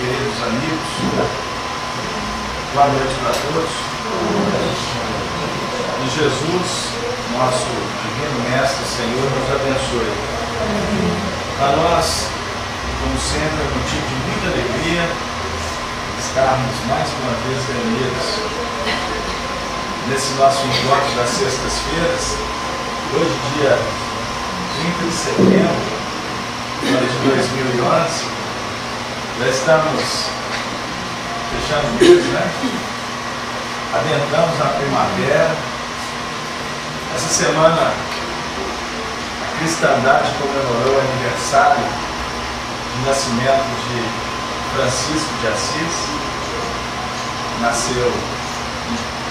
queridos amigos, boa noite para todos. E Jesus, nosso divino Mestre, Senhor, nos abençoe. Para nós, como sempre, é motivo de muita alegria estarmos mais uma vez reunidos nesse nosso encontro das sextas-feiras, hoje, dia 30 de setembro de 2011. Já estamos fechando o mês, né? Adentramos na primavera. Essa semana a cristandade comemorou o aniversário de nascimento de Francisco de Assis. Nasceu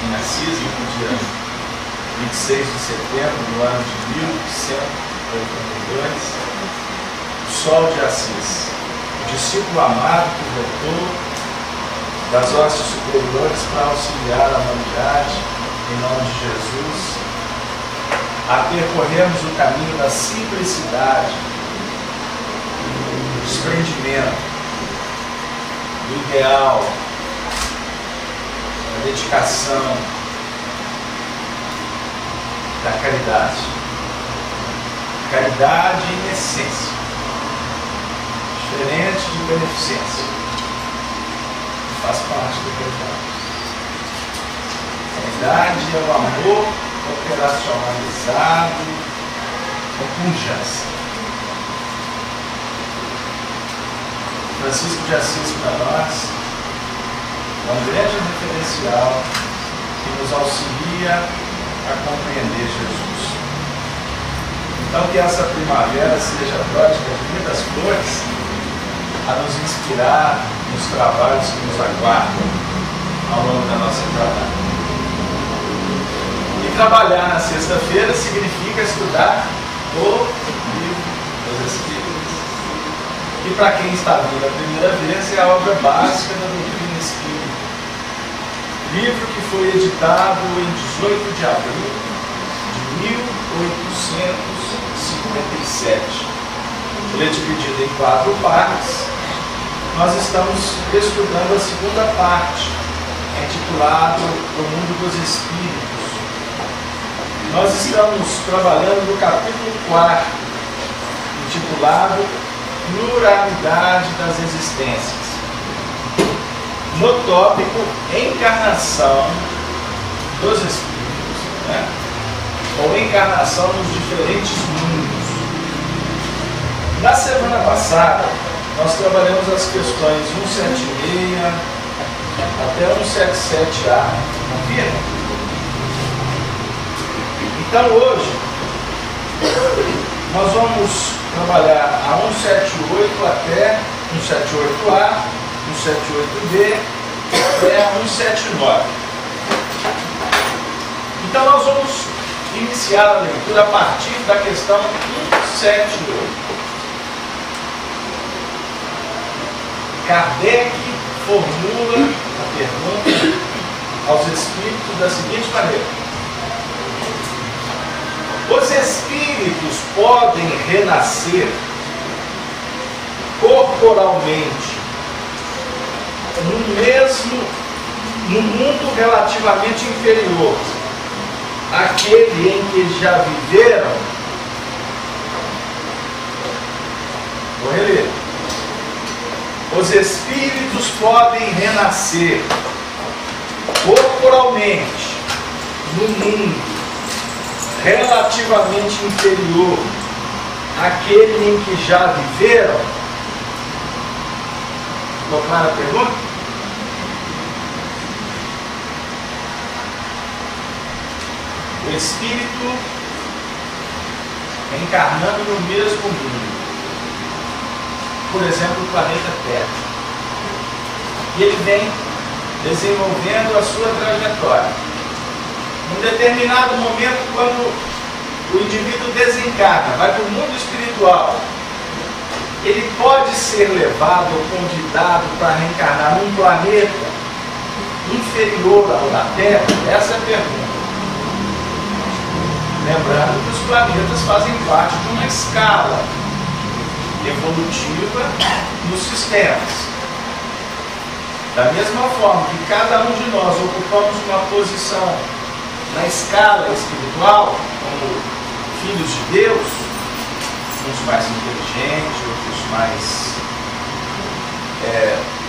em Assis no dia 26 de setembro do ano de 1182. O Sol de Assis, o discípulo amado que voltou das hostes superiores para auxiliar a humanidade, em nome de Jesus, a percorrermos o caminho da simplicidade, do desprendimento, do ideal, da dedicação, da caridade. Caridade em essência, diferente de beneficência, faz parte do caridade. Caridade é o amor operacionalizado com pujança. Francisco de Assis, para nós, é um grande referencial que nos auxilia a compreender Jesus. Então, que essa primavera seja pródiga de muitas flores a nos inspirar nos trabalhos que nos aguardam ao longo da nossa jornada. E trabalhar na sexta-feira significa estudar o livro dos Espíritos. E para quem está vindo a primeira vez, é a obra básica da doutrina espírita. Livro que foi editado em 18 de abril de 1857. Ele é dividido em 4 partes. Nós estamos estudando a segunda parte, intitulado O Mundo dos Espíritos. Nós estamos trabalhando no capítulo 4, intitulado Pluralidade das Existências. No tópico Encarnação dos Espíritos, né? Ou encarnação nos diferentes mundos. Na semana passada, nós trabalhamos as questões 176 até 177A. Confirma? Então hoje, nós vamos trabalhar a 178 até 178A, 178B até a 179. Então nós vamos iniciar a leitura a partir da questão 178. Kardec formula a pergunta aos espíritos da seguinte maneira: os espíritos podem renascer corporalmente no mundo relativamente inferior àquele em que já viveram? Vou reler. Os espíritos podem renascer corporalmente no mundo relativamente inferior àquele em que já viveram? Ficou clara a pergunta? O espírito encarnando no mesmo mundo, por exemplo, o planeta Terra, e ele vem desenvolvendo a sua trajetória. Em determinado momento, quando o indivíduo desencarna, vai para o mundo espiritual, ele pode ser levado ou convidado para reencarnar num planeta inferior ao da Terra? Essa é a pergunta. Lembrando que os planetas fazem parte de uma escala evolutiva nos sistemas. Da mesma forma que cada um de nós ocupamos uma posição na escala espiritual, como filhos de Deus, uns mais inteligentes, outros mais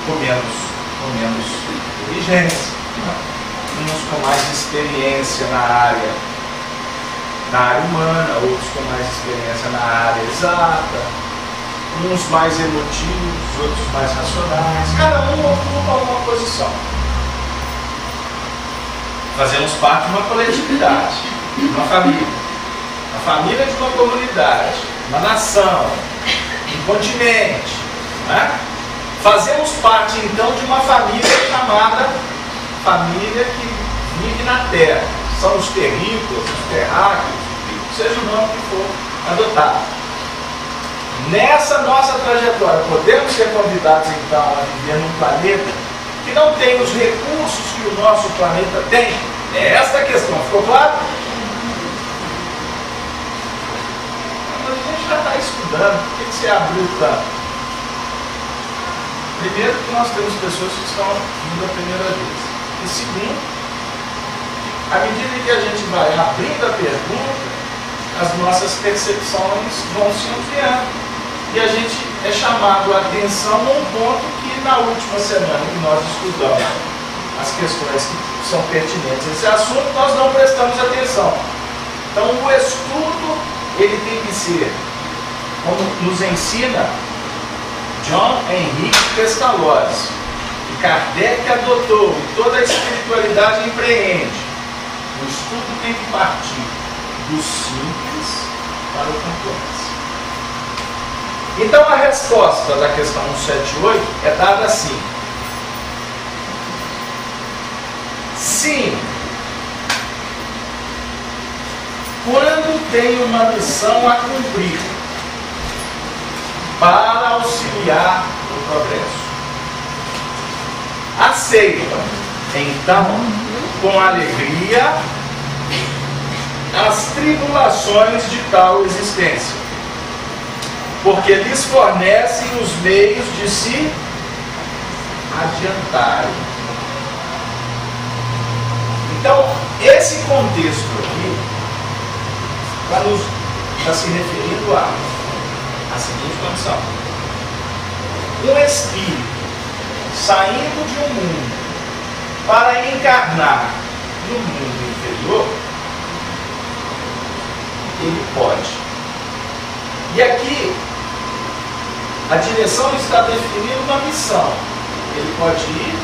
com menos inteligência, uns com mais experiência na área humana, outros com mais experiência na área exata, uns mais emotivos, outros mais racionais. Cada um ocupa uma posição. Fazemos parte de uma coletividade, de uma família de uma comunidade, uma nação, um continente, né? Fazemos parte então de uma família chamada família que vive na terra. São os terrícolas, os terráqueos, seja o nome que for adotado. Nessa nossa trajetória, podemos ser convidados então a viver num planeta que não tem os recursos que o nosso planeta tem? É esta a questão, ficou claro? Mas a gente já está estudando, por que você abriu tanto? Primeiro, que nós temos pessoas que estão vindo a primeira vez. E segundo, à medida que a gente vai abrindo a pergunta, as nossas percepções vão se ampliando. E a gente é chamado a atenção num ponto que na última semana que nós estudamos as questões que são pertinentes a esse assunto, nós não prestamos atenção. Então o estudo, ele tem que ser, como nos ensina John Henrique Pestalozzi, que Kardec adotou e toda a espiritualidade empreende. O estudo tem que partir do simples para o complexo. Então a resposta da questão 178 é dada assim: sim, quando tem uma missão a cumprir para auxiliar o progresso, aceita então com alegria as tribulações de tal existência, porque lhes fornecem os meios de se adiantarem. Então, esse contexto aqui está se referindo à seguinte condição: um espírito saindo de um mundo para encarnar no mundo inferior, ele pode. E aqui, a direção está definindo uma missão. Ele pode ir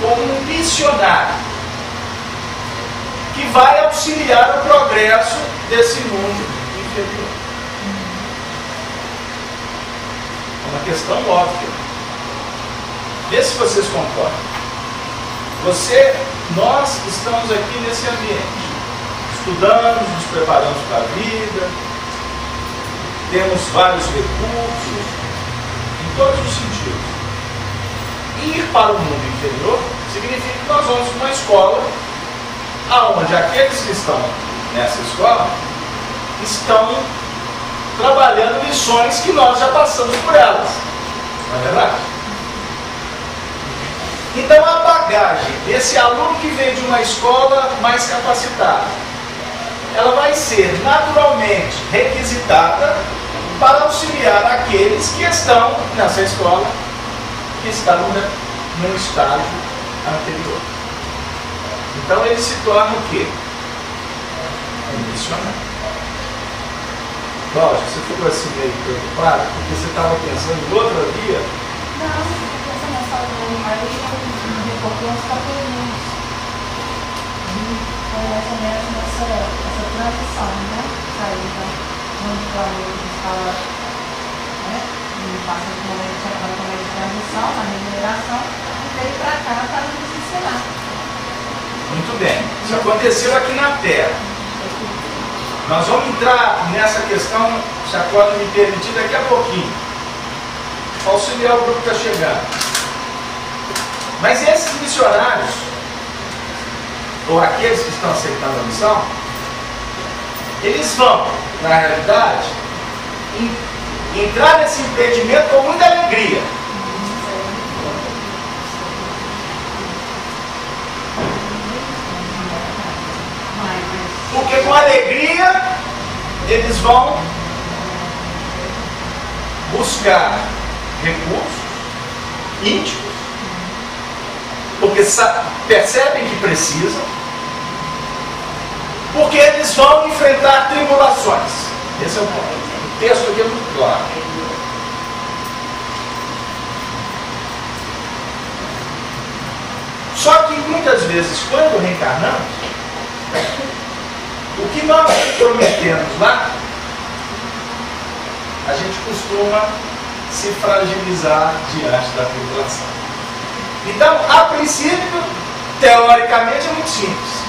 como um missionário, que vai auxiliar o progresso desse mundo inferior. É uma questão óbvia. Vê se vocês concordam. Nós estamos aqui nesse ambiente, estudamos, nos preparamos para a vida, temos vários recursos, em todos os sentidos. Ir para o mundo inferior significa que nós vamos para uma escola onde aqueles que estão nessa escola estão trabalhando lições que nós já passamos por elas. Não é verdade? Então a bagagem desse aluno que vem de uma escola mais capacitada, ela vai ser naturalmente requisitada para auxiliar aqueles que estão nessa escola, que estão no estágio anterior. Então ele se torna o quê? Um missionário. Cláudia, você ficou assim meio preocupada porque você estava pensando em outra via? Não, eu também falo mais de pouquinho os cabelinhos. Foi mais ou menos essa transição, né? Sair do mundo planeta que estava, né? Passa por um momento de transição, na regeneração, e veio para cá para nos ensinar. Muito bem. Isso aconteceu aqui na Terra. Nós vamos entrar nessa questão, se a Cláudia me permitir, daqui a pouquinho. Auxiliar o grupo que está chegando. Mas esses missionários, ou aqueles que estão aceitando a missão, eles vão, na realidade, entrar nesse empreendimento com muita alegria. Porque com alegria eles vão buscar recursos íntimos, porque percebem que precisam, porque eles vão enfrentar tribulações. Esse é o ponto. O texto aqui é muito claro. Só que muitas vezes, quando reencarnamos, o que nós prometemos lá, a gente costuma se fragilizar diante da tribulação. Então, a princípio, teoricamente, é muito simples.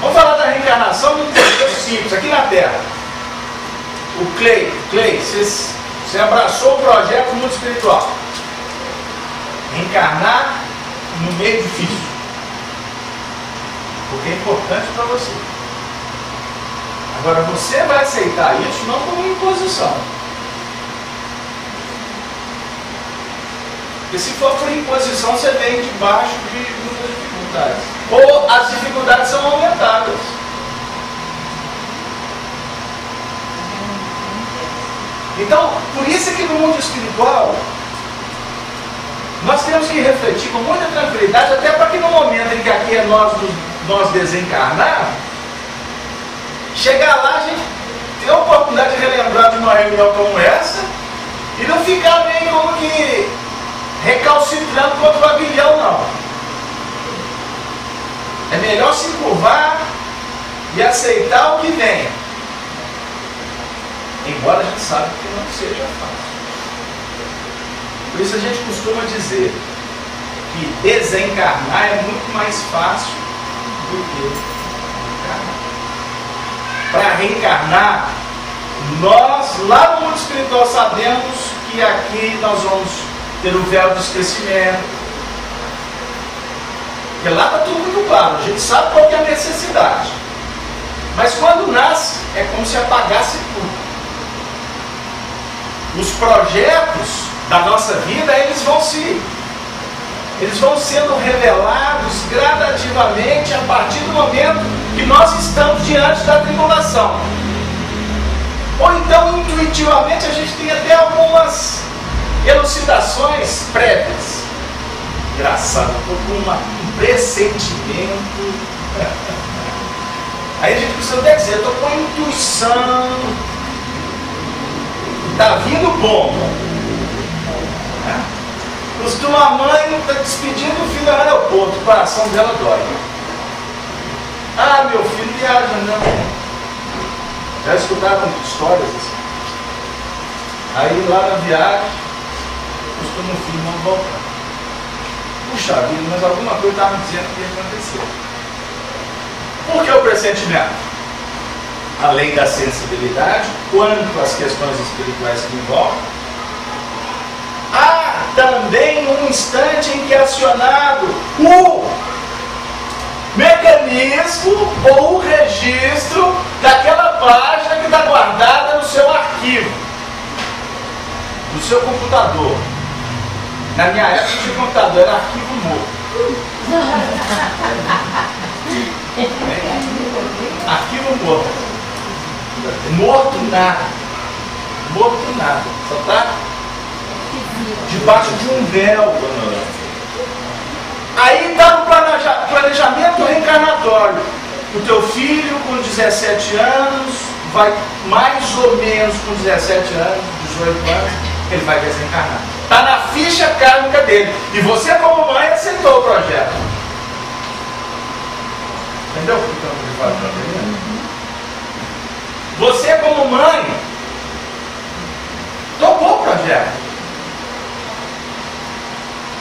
Vamos falar da reencarnação muito simples, aqui na Terra. O Clay, você abraçou o projeto mundo espiritual. Reencarnar no meio difícil. Porque é importante para você. Agora, você vai aceitar isso não como imposição. Porque se for por imposição, você vem debaixo de muitas dificuldades. Ou as dificuldades são aumentadas. Então, por isso é que no mundo espiritual, nós temos que refletir com muita tranquilidade, até para que no momento em que aqui é nós desencarnarmos, chegar lá, a gente ter a oportunidade de relembrar de uma reunião como essa e não ficar meio como que recalcitrando contra o aguilhão, não. É melhor se curvar e aceitar o que vem. Embora a gente saiba que não seja fácil. Por isso a gente costuma dizer que desencarnar é muito mais fácil do que reencarnar. Para reencarnar, nós lá no mundo espiritual sabemos que aqui nós vamos ter o véu do esquecimento. Porque lá está tudo muito claro, a gente sabe qual que é a necessidade. Mas quando nasce, é como se apagasse tudo. Os projetos da nossa vida, eles vão sendo revelados gradativamente a partir do momento que nós estamos diante da tribulação. Ou então, intuitivamente, a gente tem até algumas elucidações prévias. Engraçado, estou com um pressentimento. Aí a gente precisa até dizer, estou com a intuição. Está vindo bom. Costuma a mãe está despedindo o filho no aeroporto, o coração dela dói. Ah, meu filho viaja, não. Já escutaram histórias assim? Aí lá na viagem, costuma o filho não voltar. Puxa vida, mas alguma coisa estava me dizendo que ia acontecer. Por que o pressentimento? Além da sensibilidade, quanto às questões espirituais que envolvem, há também um instante em que é acionado o mecanismo ou o registro daquela página que está guardada no seu arquivo, no seu computador. Na minha época não tinha computador, era arquivo morto. Arquivo morto. Morto nada. Morto nada. Só está debaixo de um véu. Aí está no planejamento reencarnatório. O teu filho com 17 anos vai mais ou menos com 17 anos, 18 anos, ele vai desencarnar. Está na ficha kármica dele. E você como mãe aceitou o projeto. Entendeu o que eu falo para ele? Você como mãe topou o projeto.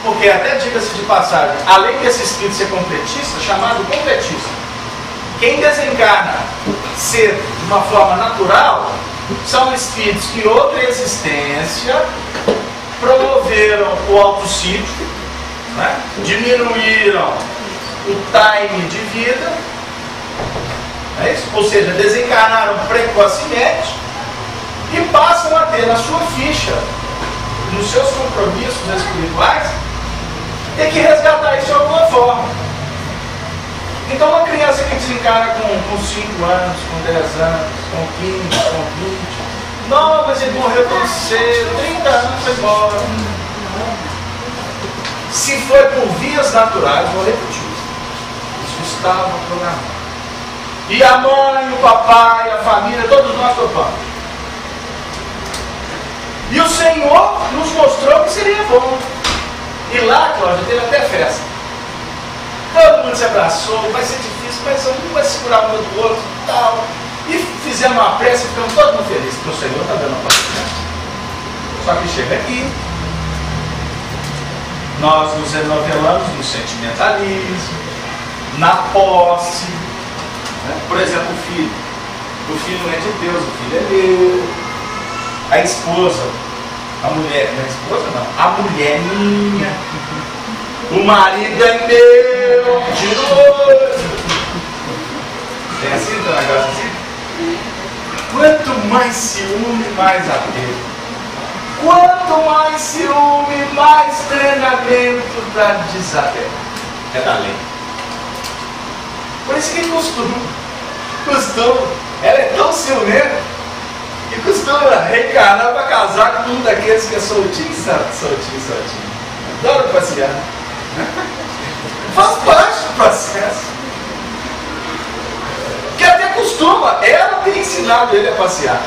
Porque até diga-se de passagem, além desse espírito ser completista, chamado completista, quem desencarna ser de uma forma natural são espíritos que em outra existência promoveram o autossídio, né? Diminuíram o time de vida, é isso? Ou seja, desencarnaram precocemente e passam a ter na sua ficha, nos seus compromissos espirituais, ter que resgatar isso de alguma forma. Então uma criança que desencarna com 5 anos, com 10 anos, com 15, com 20, não, mas ele morreu tão cedo, 30 anos foi embora. Se foi por vias naturais, vou repetir, isso estava programado. E a mãe, o papai, a família, todos nós topamos. E o Senhor nos mostrou que seria bom. E lá, Cláudia, teve até festa. Todo mundo se abraçou, vai ser difícil, mas um vai segurar o do outro e tal. E fizemos uma prece e ficamos todo mundo felizes, porque o Senhor está dando a oportunidade. Só que chega aqui, nós nos renovelamos no sentimentalismo, na posse. Por exemplo, o filho. O filho não é de Deus, o filho é meu. A esposa, a mulher, não é a esposa não, a mulher é minha. O marido é meu, de novo. Tem assim, tem um negócio assim? Quanto mais ciúme, mais apego. Quanto mais ciúme, mais treinamento para desapego. É da lei. Por isso que costuma, ela é tão ciumenta que costuma reencarnar para casar com um daqueles que é soltinho. Adoro passear. Faz parte do processo. Que até costuma, ela tem ensinado ele a passear.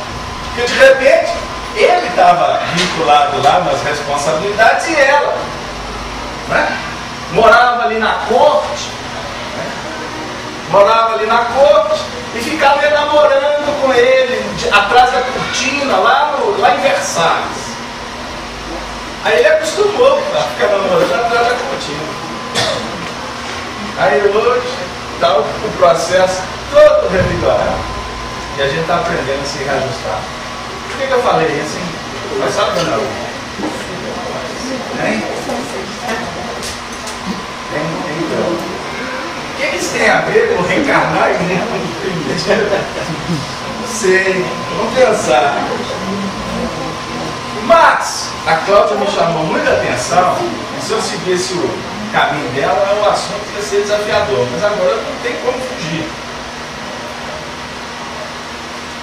Porque de repente, ele estava vinculado lá nas responsabilidades e ela, né? Morava ali na corte. Morava ali na corte e ficava namorando com ele atrás da cortina, lá em Versalhes. Aí ele acostumou a ficar namorando atrás da cortina. Aí hoje está o processo todo revigorado e a gente está aprendendo a se reajustar. Por que eu falei isso, hein? Mas sabe não? Hein? Então. O que isso tem a ver com reencarnar e não sei, vamos pensar. Mas a Cláudia me chamou muita atenção, e se eu seguisse o caminho dela, o assunto ia ser desafiador, mas agora não tem como fugir.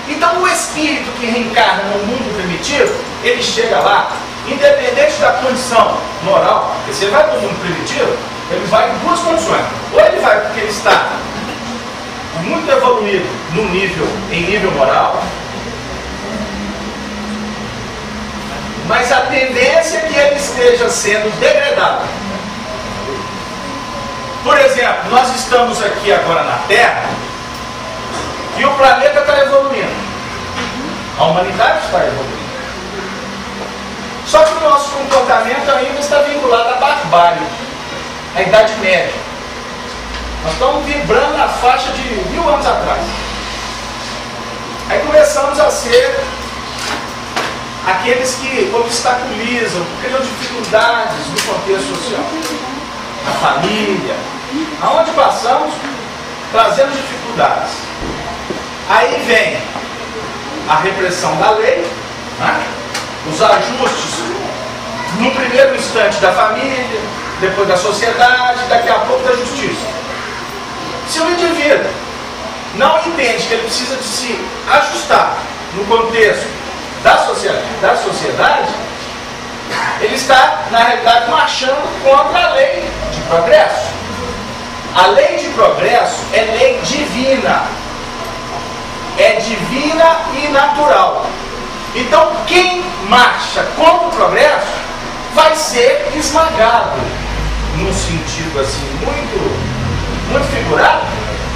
Então o espírito que reencarna no mundo primitivo, ele chega lá, independente da condição moral, porque você vai para o mundo primitivo, ele vai em duas condições. Ou ele vai porque ele está muito evoluído em nível moral, mas a tendência é que ele esteja sendo degradado. Por exemplo, nós estamos aqui agora na Terra e o planeta está evoluindo. A humanidade está evoluindo. Só que o nosso comportamento ainda está vinculado à barbárie, à Idade Média. Nós estamos vibrando na faixa de 1000 anos atrás. Aí começamos a ser aqueles que obstaculizam, criam dificuldades no contexto social. Na família, aonde passamos, trazemos dificuldades. Aí vem a repressão da lei, né? Os ajustes, no primeiro instante da família, depois da sociedade, daqui a pouco da justiça. Se o indivíduo não entende que ele precisa de se ajustar no contexto da sociedade, ele está, na realidade, marchando contra a lei de progresso. A lei de progresso é lei divina. É divina e natural. Então, quem marcha contra o progresso vai ser esmagado, num sentido assim muito figurado,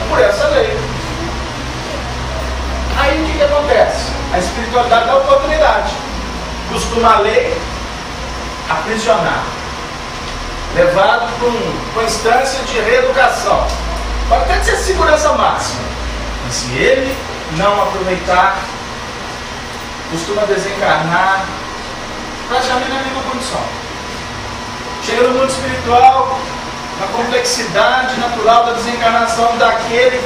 por essa lei. Aí o que acontece? A espiritualidade dá oportunidade. Costuma a lei aprisionar, levado para uma instância de reeducação. Pode até ser segurança máxima, mas se ele não aproveitar, costuma desencarnar praticamente na mesma condição. Chega no mundo espiritual, na complexidade natural da desencarnação daquele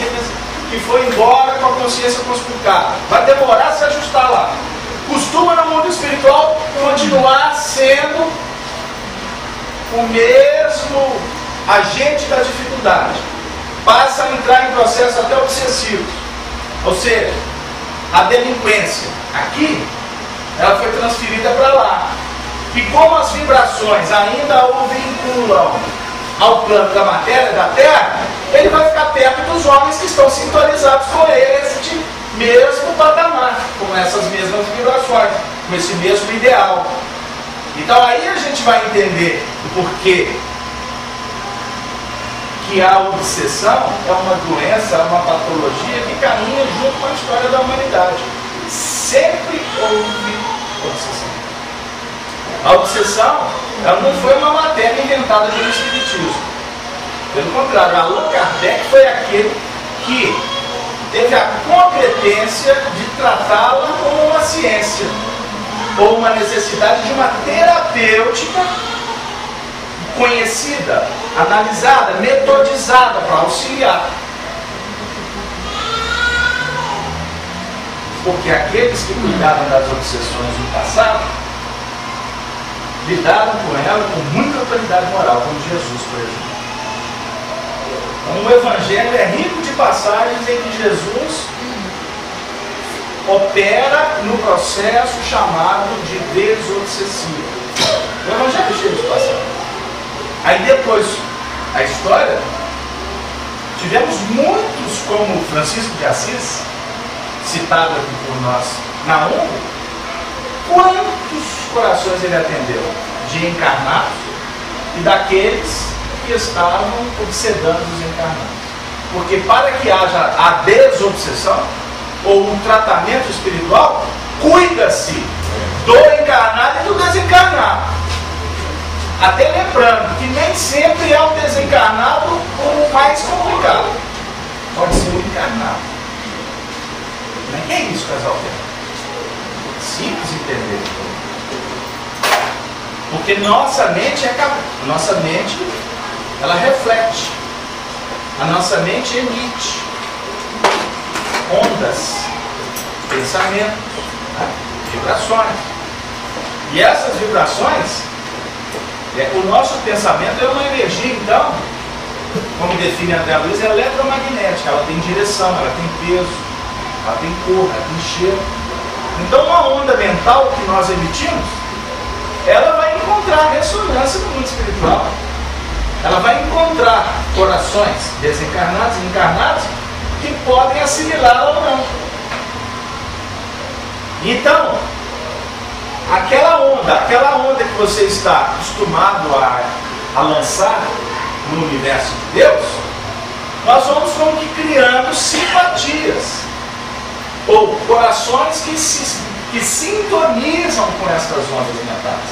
que foi embora com a consciência conspicada. Vai demorar a se ajustar lá. Costuma no mundo espiritual continuar sendo o mesmo agente da dificuldade. passa a entrar em processo até obsessivo. Ou seja, a delinquência aqui, ela foi transferida para lá. E como as vibrações ainda o vinculam ao plano da matéria, da Terra, ele vai ficar perto dos homens que estão sintonizados com este mesmo patamar, com essas mesmas vibrações, com esse mesmo ideal. Então aí a gente vai entender o porquê que a obsessão é uma doença, é uma patologia que caminha junto com a história da humanidade. Sempre houve obsessão. A obsessão, ela não foi uma matéria inventada pelo Espiritismo. Pelo contrário, Allan Kardec foi aquele que teve a competência de tratá-la como uma ciência, ou uma necessidade de uma terapêutica conhecida, analisada, metodizada para auxiliar. Porque aqueles que cuidavam das obsessões no passado lidaram com ela com muita autoridade moral, como Jesus, por exemplo. Então, o Evangelho é rico de passagens em que Jesus opera no processo chamado de desobsessivo. O Evangelho é cheio de passagens. Aí depois, a história, tivemos muitos, como Francisco de Assis, citado aqui por nós na ONU. Quantos corações ele atendeu? De encarnados e daqueles que estavam obsedando os encarnados. Porque para que haja a desobsessão, ou um tratamento espiritual, cuida-se do encarnado e do desencarnado. Até lembrando que nem sempre é o desencarnado o mais complicado. Pode ser o encarnado. Não é isso, casal? Simples entender. Porque nossa mente nossa mente, ela reflete. A nossa mente emite ondas, pensamentos, vibrações. E essas vibrações, o nosso pensamento é uma energia, então, como define André Luiz, é eletromagnética. Ela tem direção, ela tem peso, ela tem cor, ela tem cheiro. Então, uma onda mental que nós emitimos, ela vai encontrar ressonância no mundo espiritual. Ela vai encontrar corações desencarnados e encarnados que podem assimilá-la ou não. Então, aquela onda que você está acostumado a lançar no universo de Deus, nós vamos como que criando simpatias, ou corações que sintonizam com essas ondas mentais.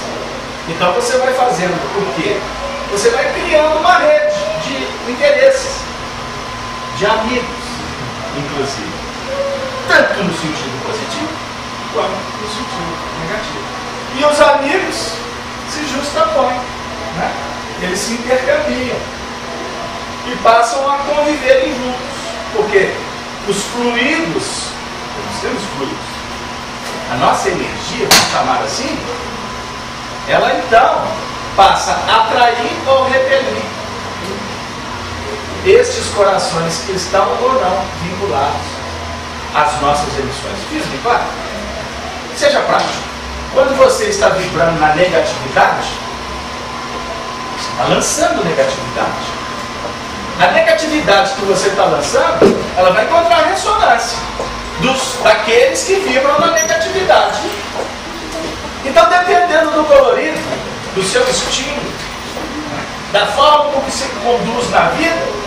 Então você vai fazendo o quê? Você vai criando uma rede de interesses, de amigos, inclusive, tanto no sentido positivo quanto no sentido negativo. E os amigos se justapõem, né? Eles se intercambiam e passam a conviverem juntos, porque os fluidos, nós temos fluidos, a nossa energia, vamos chamar assim, ela então passa a atrair ou repelir estes corações que estão ou não vinculados às nossas emissões. Fiz limpar? Seja prático. Quando você está vibrando na negatividade, você está lançando negatividade. A negatividade que você está lançando, ela vai encontrar ressonância daqueles que vibram na negatividade. Então, dependendo do colorido, do seu estilo, da forma como se conduz na vida,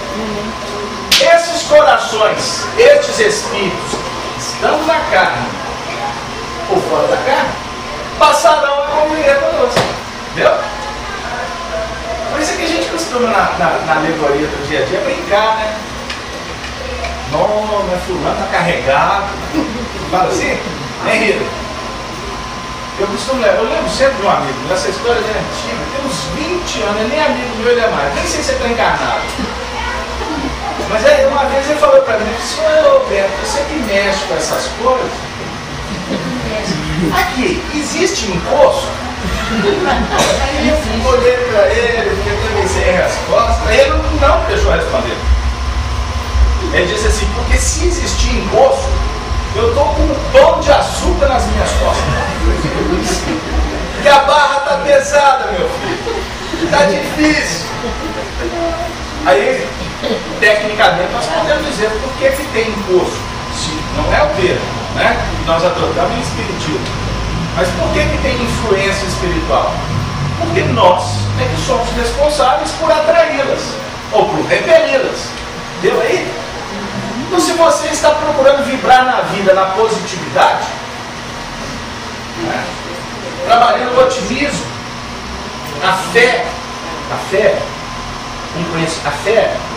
esses corações, estes espíritos, estando na carne ou fora da carne, passarão a conviver conosco. Entendeu? Por isso é que a gente costuma, na alegoria do dia a dia, brincar, né? Não, fulano está carregado. Fala assim? Né, Rita? Eu lembro sempre de um amigo, essa história é antiga, tem uns 20 anos, ele nem amigo meu, ele é mais, nem sei se ele está encarnado. Mas aí uma vez ele falou para mim, ô Beto, você que mexe com essas coisas, aqui, existe imposto? Aí eu olhei para ele, fiquei sem resposta, aí ele não deixou responder. Ele disse assim: porque se existir encosto, eu estou com um pão de açúcar nas minhas costas. Porque a barra está pesada, meu filho. Está difícil. Aí, tecnicamente, nós podemos dizer por que tem encosto. Se não é o termo, né? Que nós adotamos em espiritismo. Mas por que tem influência espiritual? Porque nós é que somos responsáveis por atraí-las ou por repeli-las. Deu aí? Então, se você está procurando vibrar na vida, na positividade, né? Trabalhando o otimismo, a fé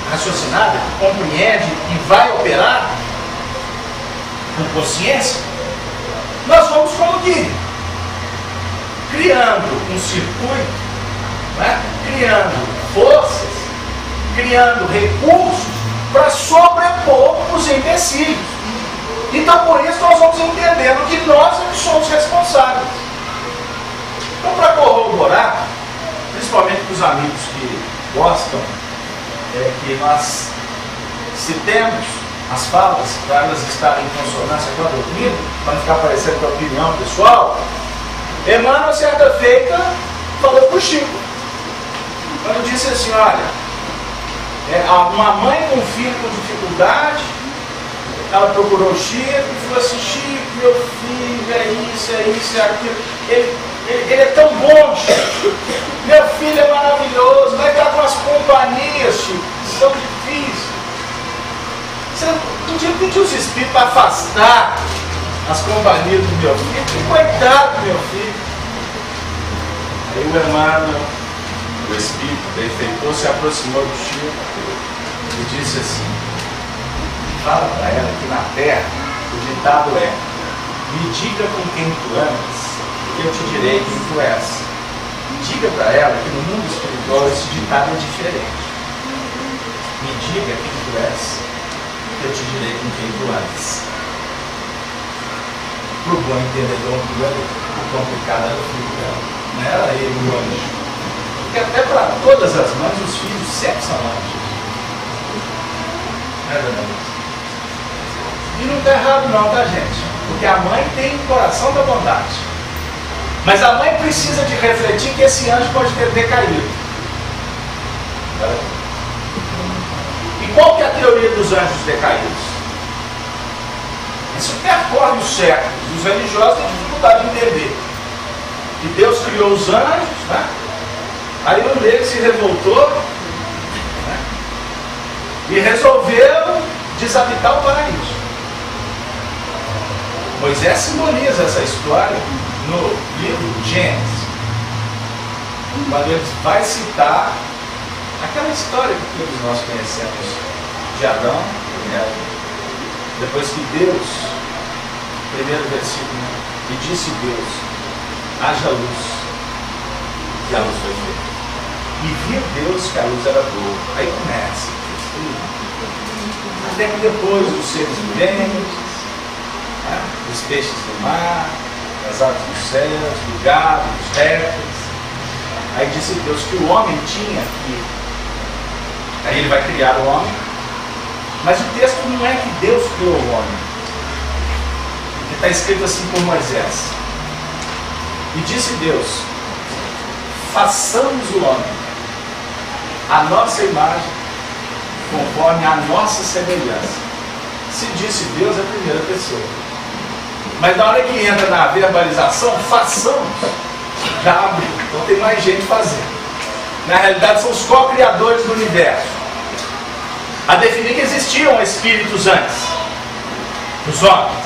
raciocinada, compreende e vai operar com consciência, nós vamos como que criando um circuito, né? Criando forças, criando recursos para sobrepor os empecilhos. Então, por isso, nós vamos entendendo que nós é que somos responsáveis. Então, para corroborar, principalmente para os amigos que gostam, que nós citemos as falas para elas estarem em consonância com a doutrina, para não ficar parecendo com a opinião pessoal, Emmanuel, certa feita, falou para o Chico, quando disse assim: olha, uma mãe com um filho com dificuldade, ela procurou o Chico e falou assim: Chico, meu filho, é isso, é aquilo, ele é tão bom, Chico, meu filho é maravilhoso, vai estar com as companhias, Chico, tão difícil. Você não podia pedir os espíritos para afastar as companhias do meu filho? Que coitado do meu filho. Aí o Emmanuel, o espírito benfeitor, se aproximou do Chico e disse assim: fala para ela que na terra o ditado é: me diga com quem tu amas, que eu te direi quem tu és. Diga para ela que no mundo espiritual esse ditado é diferente. Me diga quem tu és, que eu te direi com quem tu amas. Para o bom entendedor, o complicado era o filho dela, não era ele o anjo. Porque até para todas as mães os filhos sempre são anjos. Não é verdade? E não está errado não, tá, gente? Porque a mãe tem o coração da bondade. Mas a mãe precisa de refletir que esse anjo pode ter decaído. E qual que é a teoria dos anjos decaídos? Isso percorre os séculos. Os religiosos têm dificuldade de entender. Que Deus criou os anjos, né? Aí um deles se revoltou, né? E resolveu deshabitar o paraíso. Moisés simboliza essa história no livro Gênesis, quando ele vai citar aquela história que todos nós conhecemos de Adão e Eva. Depois que Deus, primeiro versículo, e disse Deus: haja luz, e a luz foi feita. E viu Deus que a luz era boa. Aí começa até que depois os seres viventes, né, os peixes do mar, as aves dos céus, o gado, os répteis. Aí disse Deus que o homem tinha que... Aí ele vai criar o homem. Mas o texto não é que Deus criou o homem. Está escrito assim por Moisés: e disse Deus: façamos o homem a nossa imagem, conforme a nossa semelhança. Se disse Deus, é a primeira pessoa. Mas na hora que entra na verbalização, façamos, já abriu. Então tem mais gente fazendo. Na realidade são os co-criadores do universo. A definir que existiam espíritos antes dos homens.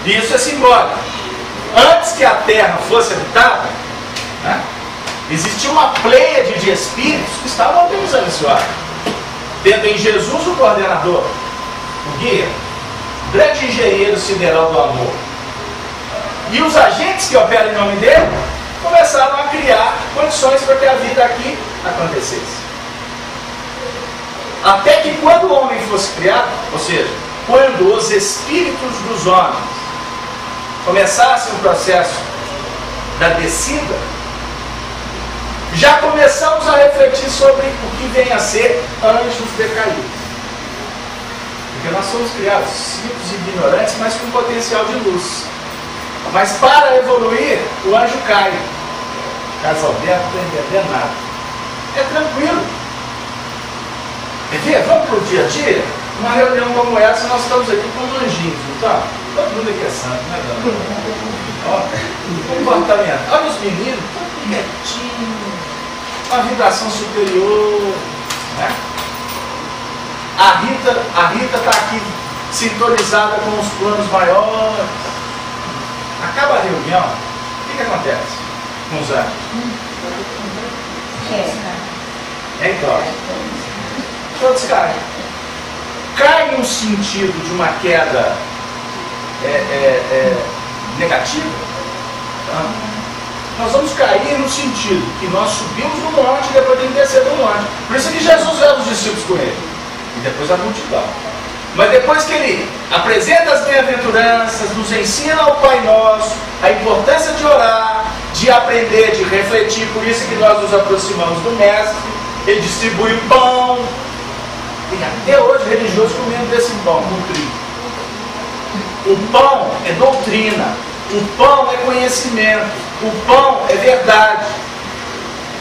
E isso é simbólico. Antes que a Terra fosse habitada, né, existia uma pleiade de espíritos que estavam organizando esse ordem. Tendo em Jesus o coordenador, o guia, o grande engenheiro sideral do amor. E os agentes que operam em nome dele começaram a criar condições para que a vida aqui acontecesse. Até que quando o homem fosse criado, ou seja, quando os espíritos dos homens começassem o processo da descida, já começamos a refletir sobre o que vem a ser anjos decaídos. Porque nós somos criados simples e ignorantes, mas com potencial de luz. Mas para evoluir, o anjo cai. Carlos Alberto não tem entender nada. É tranquilo. Quer ver? Vamos para o dia a dia? Uma reunião como essa, nós estamos aqui como anjinhos, então todo mundo aqui é santo, né, dona? Ó, comportamento. Olha os meninos, tudo quietinho, uma vibração superior, né? A Rita está aqui sintonizada com os planos maiores. Acaba a reunião, o que acontece com os anjos? É igual. Todos caem. Cai no sentido de uma queda negativa. Tá? Nós vamos cair no sentido que nós subimos no monte e depois tem que descer do monte. Por isso que Jesus leva os discípulos com ele. E depois a multidão. Mas depois que ele apresenta as bem-aventuranças, nos ensina o Pai Nosso, a importância de orar, de aprender, de refletir, por isso que nós nos aproximamos do Mestre, ele distribui o pão. E até hoje religioso comendo desse pão, nutrido. O pão é doutrina, o pão é conhecimento, o pão é verdade.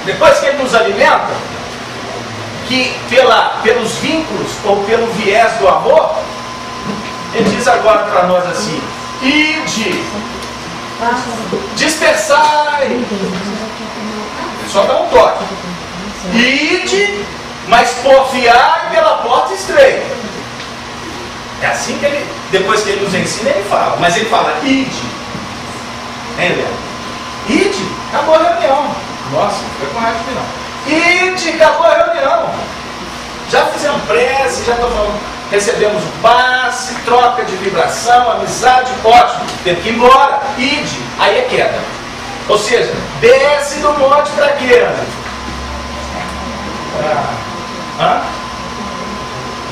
Depois que ele nos alimenta, que pelos vínculos ou pelo viés do amor, ele diz agora para nós assim: ide, dispersai. Só dá um toque. Ide, mas porfiai pela porta estreita. É assim que ele, depois que ele nos ensina, ele fala. Mas ele fala: ide. Entendeu? Ide, acabou a reunião. Nossa, foi com raiva não. Ide, acabou a reunião. Já fizemos prece, já recebemos o passe, troca de vibração, amizade, ótimo. Temos que ir embora. Ide, aí é queda. Ou seja, desce do monte para quê?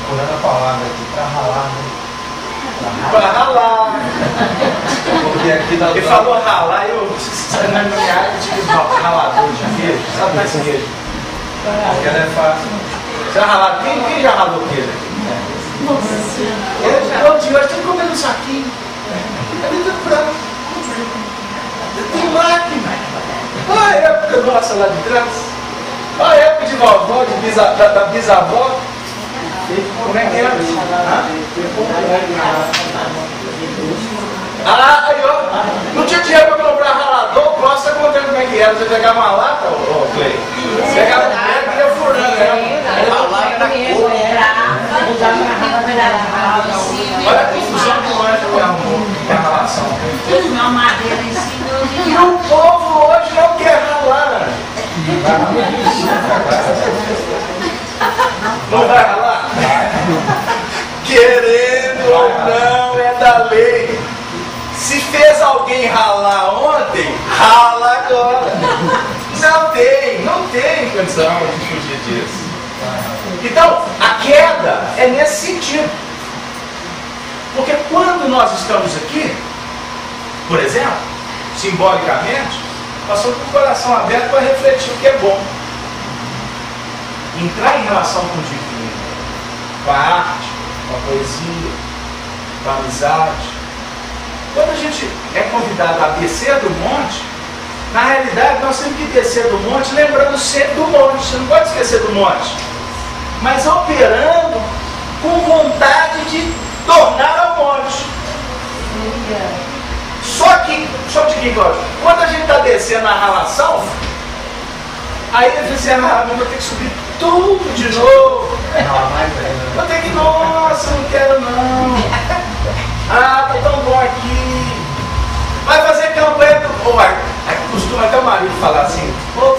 Olhando a palavra aqui, para ralar, né? Para ralar. Porque aqui dá. Ele falou ralar, eu na minha área tive ralador de queijo. Sabe mais queijo? Porque ela é fácil. Já ralado? Quem já ralou queijo aqui? Eu de hoje estou comendo um saquinho. É muito branco. Tem máquina. Olha a época nossa lá de trás. Olha a época de vovó, da bisavó. Como é que era? Aí ó, não tinha dinheiro para comprar ralador, o próximo está contando como é que era. Você pegava uma lata, ô Clay? Pegava um pé e ia furando, né? Olha a confusão que o anjo arrumou com a relação. E o povo hoje não quer ralar. Não vai ralar? Querendo ou não, é da lei. Se fez alguém ralar ontem, rala agora. Não tem condição de fugir disso. Então, a queda é nesse sentido. Porque quando nós estamos aqui, por exemplo, simbolicamente, nós estamos com o coração aberto para refletir o que é bom. Entrar em relação com o divino, com a arte, com a poesia, com a amizade. Quando a gente é convidado a descer do monte, na realidade nós temos que descer do monte lembrando sempre do monte. Você não pode esquecer do monte. Mas operando com vontade de tornar ao monte. Só que, Cláudio, quando a gente está descendo a relação, aí ele diz assim: vou ter que subir tudo de novo. Vou ter que, nossa, não quero não. Tá tão bom aqui. Vai fazer campanha do. Aí costuma até o marido falar assim: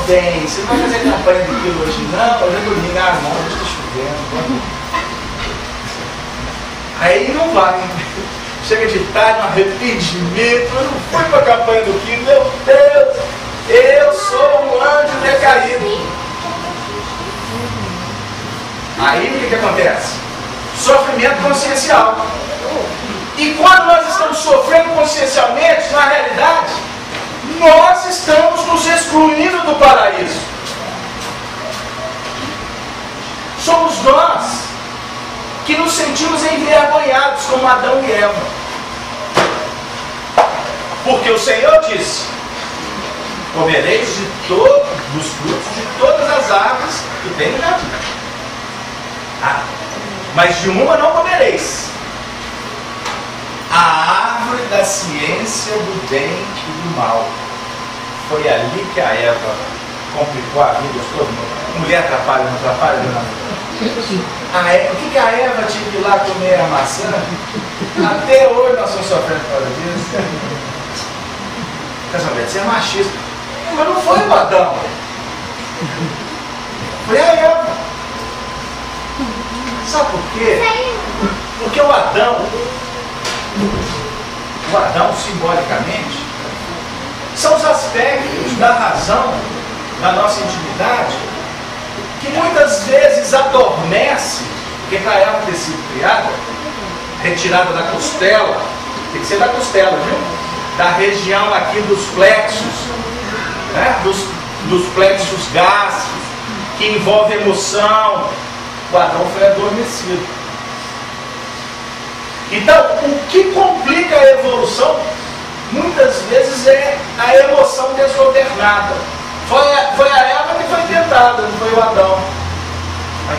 bem, você não vai fazer campanha do quilo hoje não? Hoje é domingo, não, hoje está chovendo. Aí não vai. Chega de tarde, um arrependimento. Eu não fui para a campanha do quilo, meu Deus, eu sou um anjo decaído. Aí o que acontece? Sofrimento consciencial. E quando nós estamos sofrendo consciencialmente, na realidade, nós estamos nos excluindo do paraíso. Somos nós que nos sentimos envergonhados como Adão e Eva. Porque o Senhor disse: comereis de todos os frutos de todas as árvores que tem no jardim. Mas de uma não comereis: a árvore da ciência do bem e do mal. Foi ali que a Eva complicou a vida de todo mundo. Mulher atrapalha, não atrapalha? Não. O que a Eva tinha que ir lá comer a maçã? Até hoje nós estamos sofrendo por causa disso. Você é machista. Mas não foi o Adão. Foi a Eva. Sabe por quê? Porque o Adão, simbolicamente, são os aspectos da razão, da nossa intimidade, que muitas vezes adormece, porque para ela ter sido criada, retirada da costela, tem que ser da costela, viu? Da região aqui dos plexos, né? dos plexos gástricos, que envolve emoção. O Adão foi adormecido. Então, o que complica a evolução, muitas vezes, é a emoção desgovernada. Foi a Eva que foi tentada, não foi o Adão.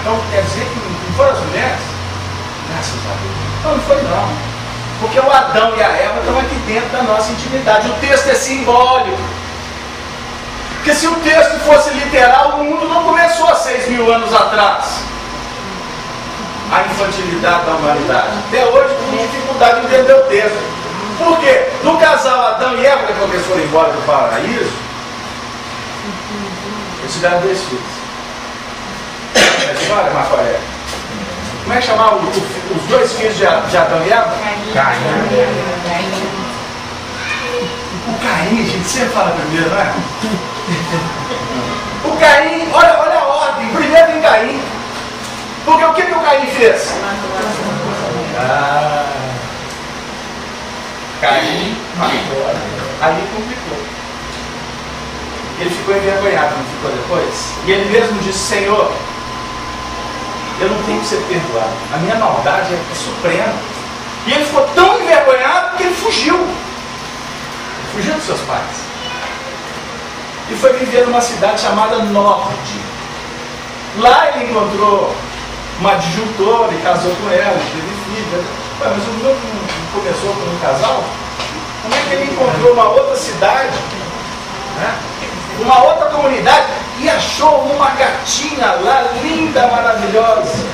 Então, quer dizer que não foram as mulheres? Graças a Deus. Não foi não. Porque o Adão e a Eva estão aqui dentro da nossa intimidade. O texto é simbólico. Porque se o texto fosse literal, o mundo não começou há 6.000 anos atrás. A infantilidade da humanidade. Até hoje, com dificuldade de entender o texto. Por quê? No casal Adão e Eva, quando eles foram embora do paraíso, eles tiveram 2 filhos. A história, Rafael? Como é que chamavam os 2 filhos de Adão e Eva? Caim. O Caim, gente, sempre fala primeiro, não é? O Caim, olha a ordem. Primeiro vem Caim. Porque o que o Caim fez? Caim matou. Ali complicou. Ele ficou envergonhado, não ficou depois? E ele mesmo disse: Senhor, eu não tenho que ser perdoado. A minha maldade é suprema. E ele ficou tão envergonhado que ele fugiu. Fugiu dos seus pais. E foi viver numa cidade chamada Norde. Lá ele encontrou uma adjuntora e casou com ela, teve filho. Mas o mundo não começou com um casal? Como é que ele encontrou uma outra cidade, né? Uma outra comunidade, e achou uma gatinha lá, linda, maravilhosa?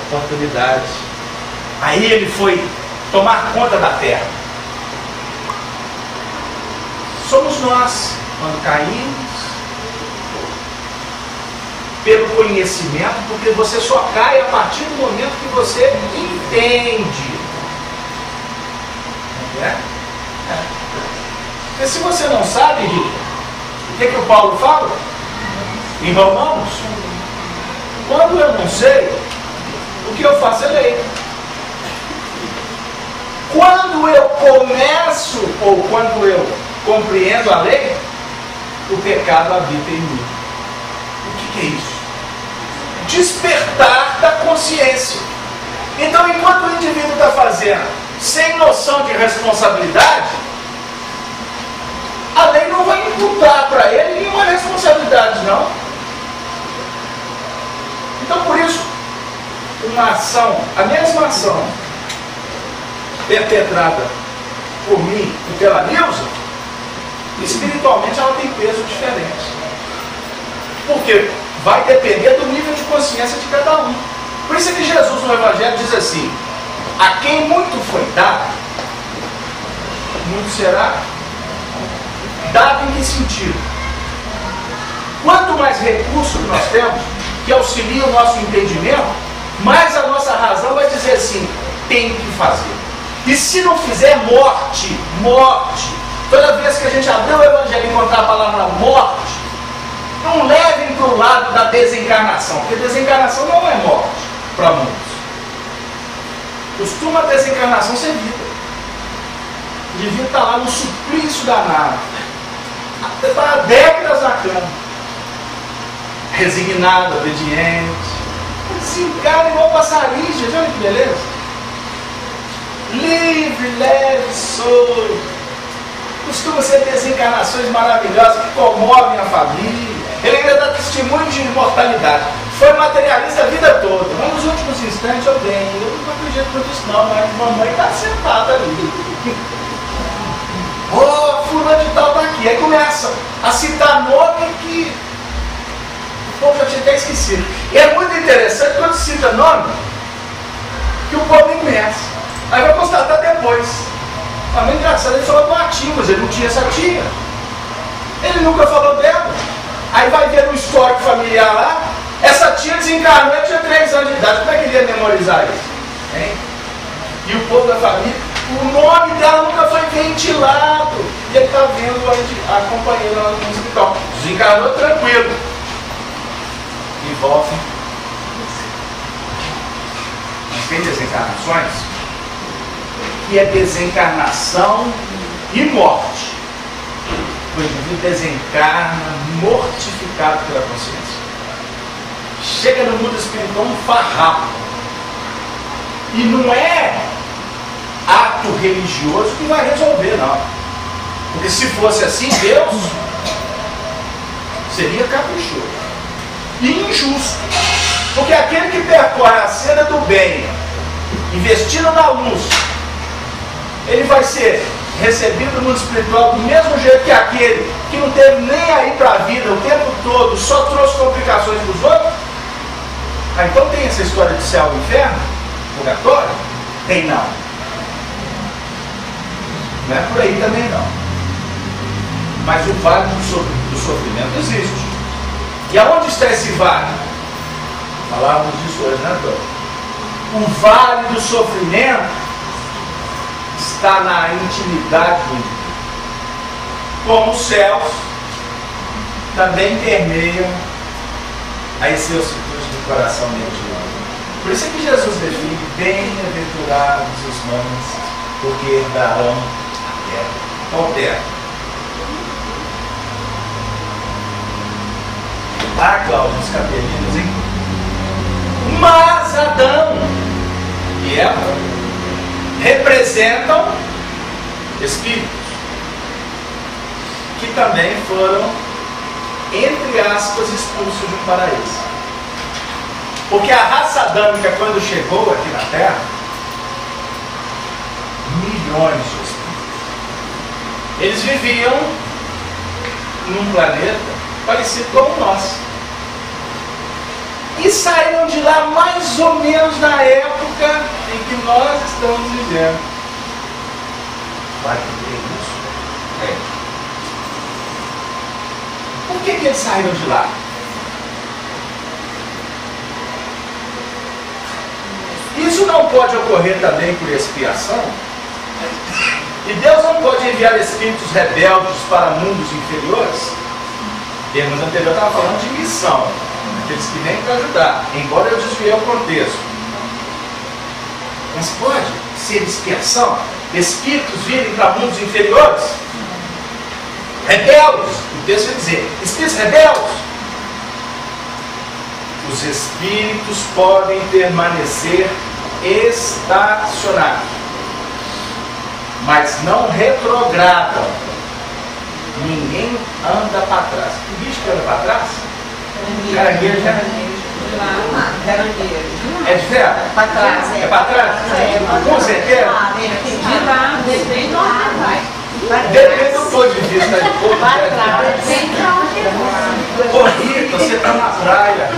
Oportunidade. Aí ele foi tomar conta da terra. Somos nós, quando caímos, pelo conhecimento, porque você só cai a partir do momento que você entende. Porque se você não sabe, Rita, o que o Paulo fala? Em Romanos? Quando eu não sei, o que eu faço é lei. Quando eu começo, ou quando eu compreendo a lei, o pecado habita em mim. O que é isso? Despertar da consciência. Então, enquanto o indivíduo está fazendo sem noção de responsabilidade, a lei não vai imputar para ele nenhuma responsabilidade, não. Então, por isso, uma ação, a mesma ação perpetrada por mim e pela Nilza, espiritualmente ela tem peso diferente. Porque vai depender do nível de consciência de cada um. Por isso é que Jesus no Evangelho diz assim: a quem muito foi dado, muito será dado. Em que sentido? Quanto mais recursos nós temos que auxiliam o nosso entendimento, mais a nossa razão vai dizer assim: tem que fazer. E se não fizer, morte, morte. Toda vez que a gente abrir o Evangelho e encontrar a palavra morte, não levem para o lado da desencarnação, porque desencarnação não é morte para muitos. Costuma a desencarnação ser vida. Devia estar lá no suplício danado, está décadas na cama, resignado, obediente. desencarna igual passarinho, gente. Olha que beleza. Livre, leve, solto. Costuma ser desencarnações maravilhosas que comovem a família. Ele ainda dá testemunho de imortalidade. Foi materialista a vida toda. Mas nos últimos instantes, eu não acredito muito nisso não, mas a mamãe está sentada ali. Fulano de tal está aqui. Aí começa a citar nome que o povo já tinha até esquecido. E é muito interessante quando cita nome que o povo nem conhece. Aí vai constatar depois. É muito engraçado, ele falou de uma tia, mas ele não tinha essa tia. Ele nunca falou dela. Aí vai ver no histórico familiar lá, essa tia desencarnou e tinha 3 anos de idade. Como é que ele ia memorizar isso? Hein? E o povo da família, o nome dela nunca foi ventilado. E ele está vendo a companheira lá no hospital. Desencarnou tranquilo. E volta. Mas tem desencarnações que é desencarnação e morte. O indivíduo desencarna mortificado pela consciência. Chega no mundo espiritual um farrapo. E não é ato religioso que vai resolver, não. Porque se fosse assim, Deus seria caprichoso e injusto. Porque aquele que percorre a senda do bem, investindo na luz, ele vai ser recebido no mundo espiritual do mesmo jeito que aquele que não teve nem aí para a vida o tempo todo, só trouxe complicações para os outros. Então tem essa história de céu e inferno, purgatório? Tem não. Não é por aí também não. Mas o vale do sofrimento existe. E aonde está esse vale? Falávamos disso hoje, né, Antônio? O vale do sofrimento está na intimidade do indivíduo. Como os céus também permeiam a vicissitude do coração mediano. Por isso é que Jesus define: bem-aventurados os mansos, porque herdarão a terra. Qual terra? Ah, Cláudio, os capelinhos, hein? Mas Adão e Eva representam espíritos que também foram, entre aspas, expulsos do paraíso. Porque a raça adâmica, quando chegou aqui na Terra, milhões de espíritos, eles viviam num planeta parecido com o nosso. E saíram de lá mais ou menos na época em que nós estamos vivendo. Vai entender isso? É. Por que eles saíram de lá? Isso não pode ocorrer também por expiação? E Deus não pode enviar espíritos rebeldes para mundos inferiores? O termo anterior estava falando de missão. Aqueles que vêm para ajudar, embora eu desviei o contexto. Mas pode ser expiação? Espíritos virem para mundos inferiores? Rebeldes, o texto vai dizer, espíritos rebeldes. Os espíritos podem permanecer estacionados, mas não retrogradam. Ninguém anda para trás. O bicho que anda para trás? Caranguejo, né? É de ferro? É para trás. É para trás? Com certeza? Depende do ponto de vista de pouco. Ô Rita, você está na praia.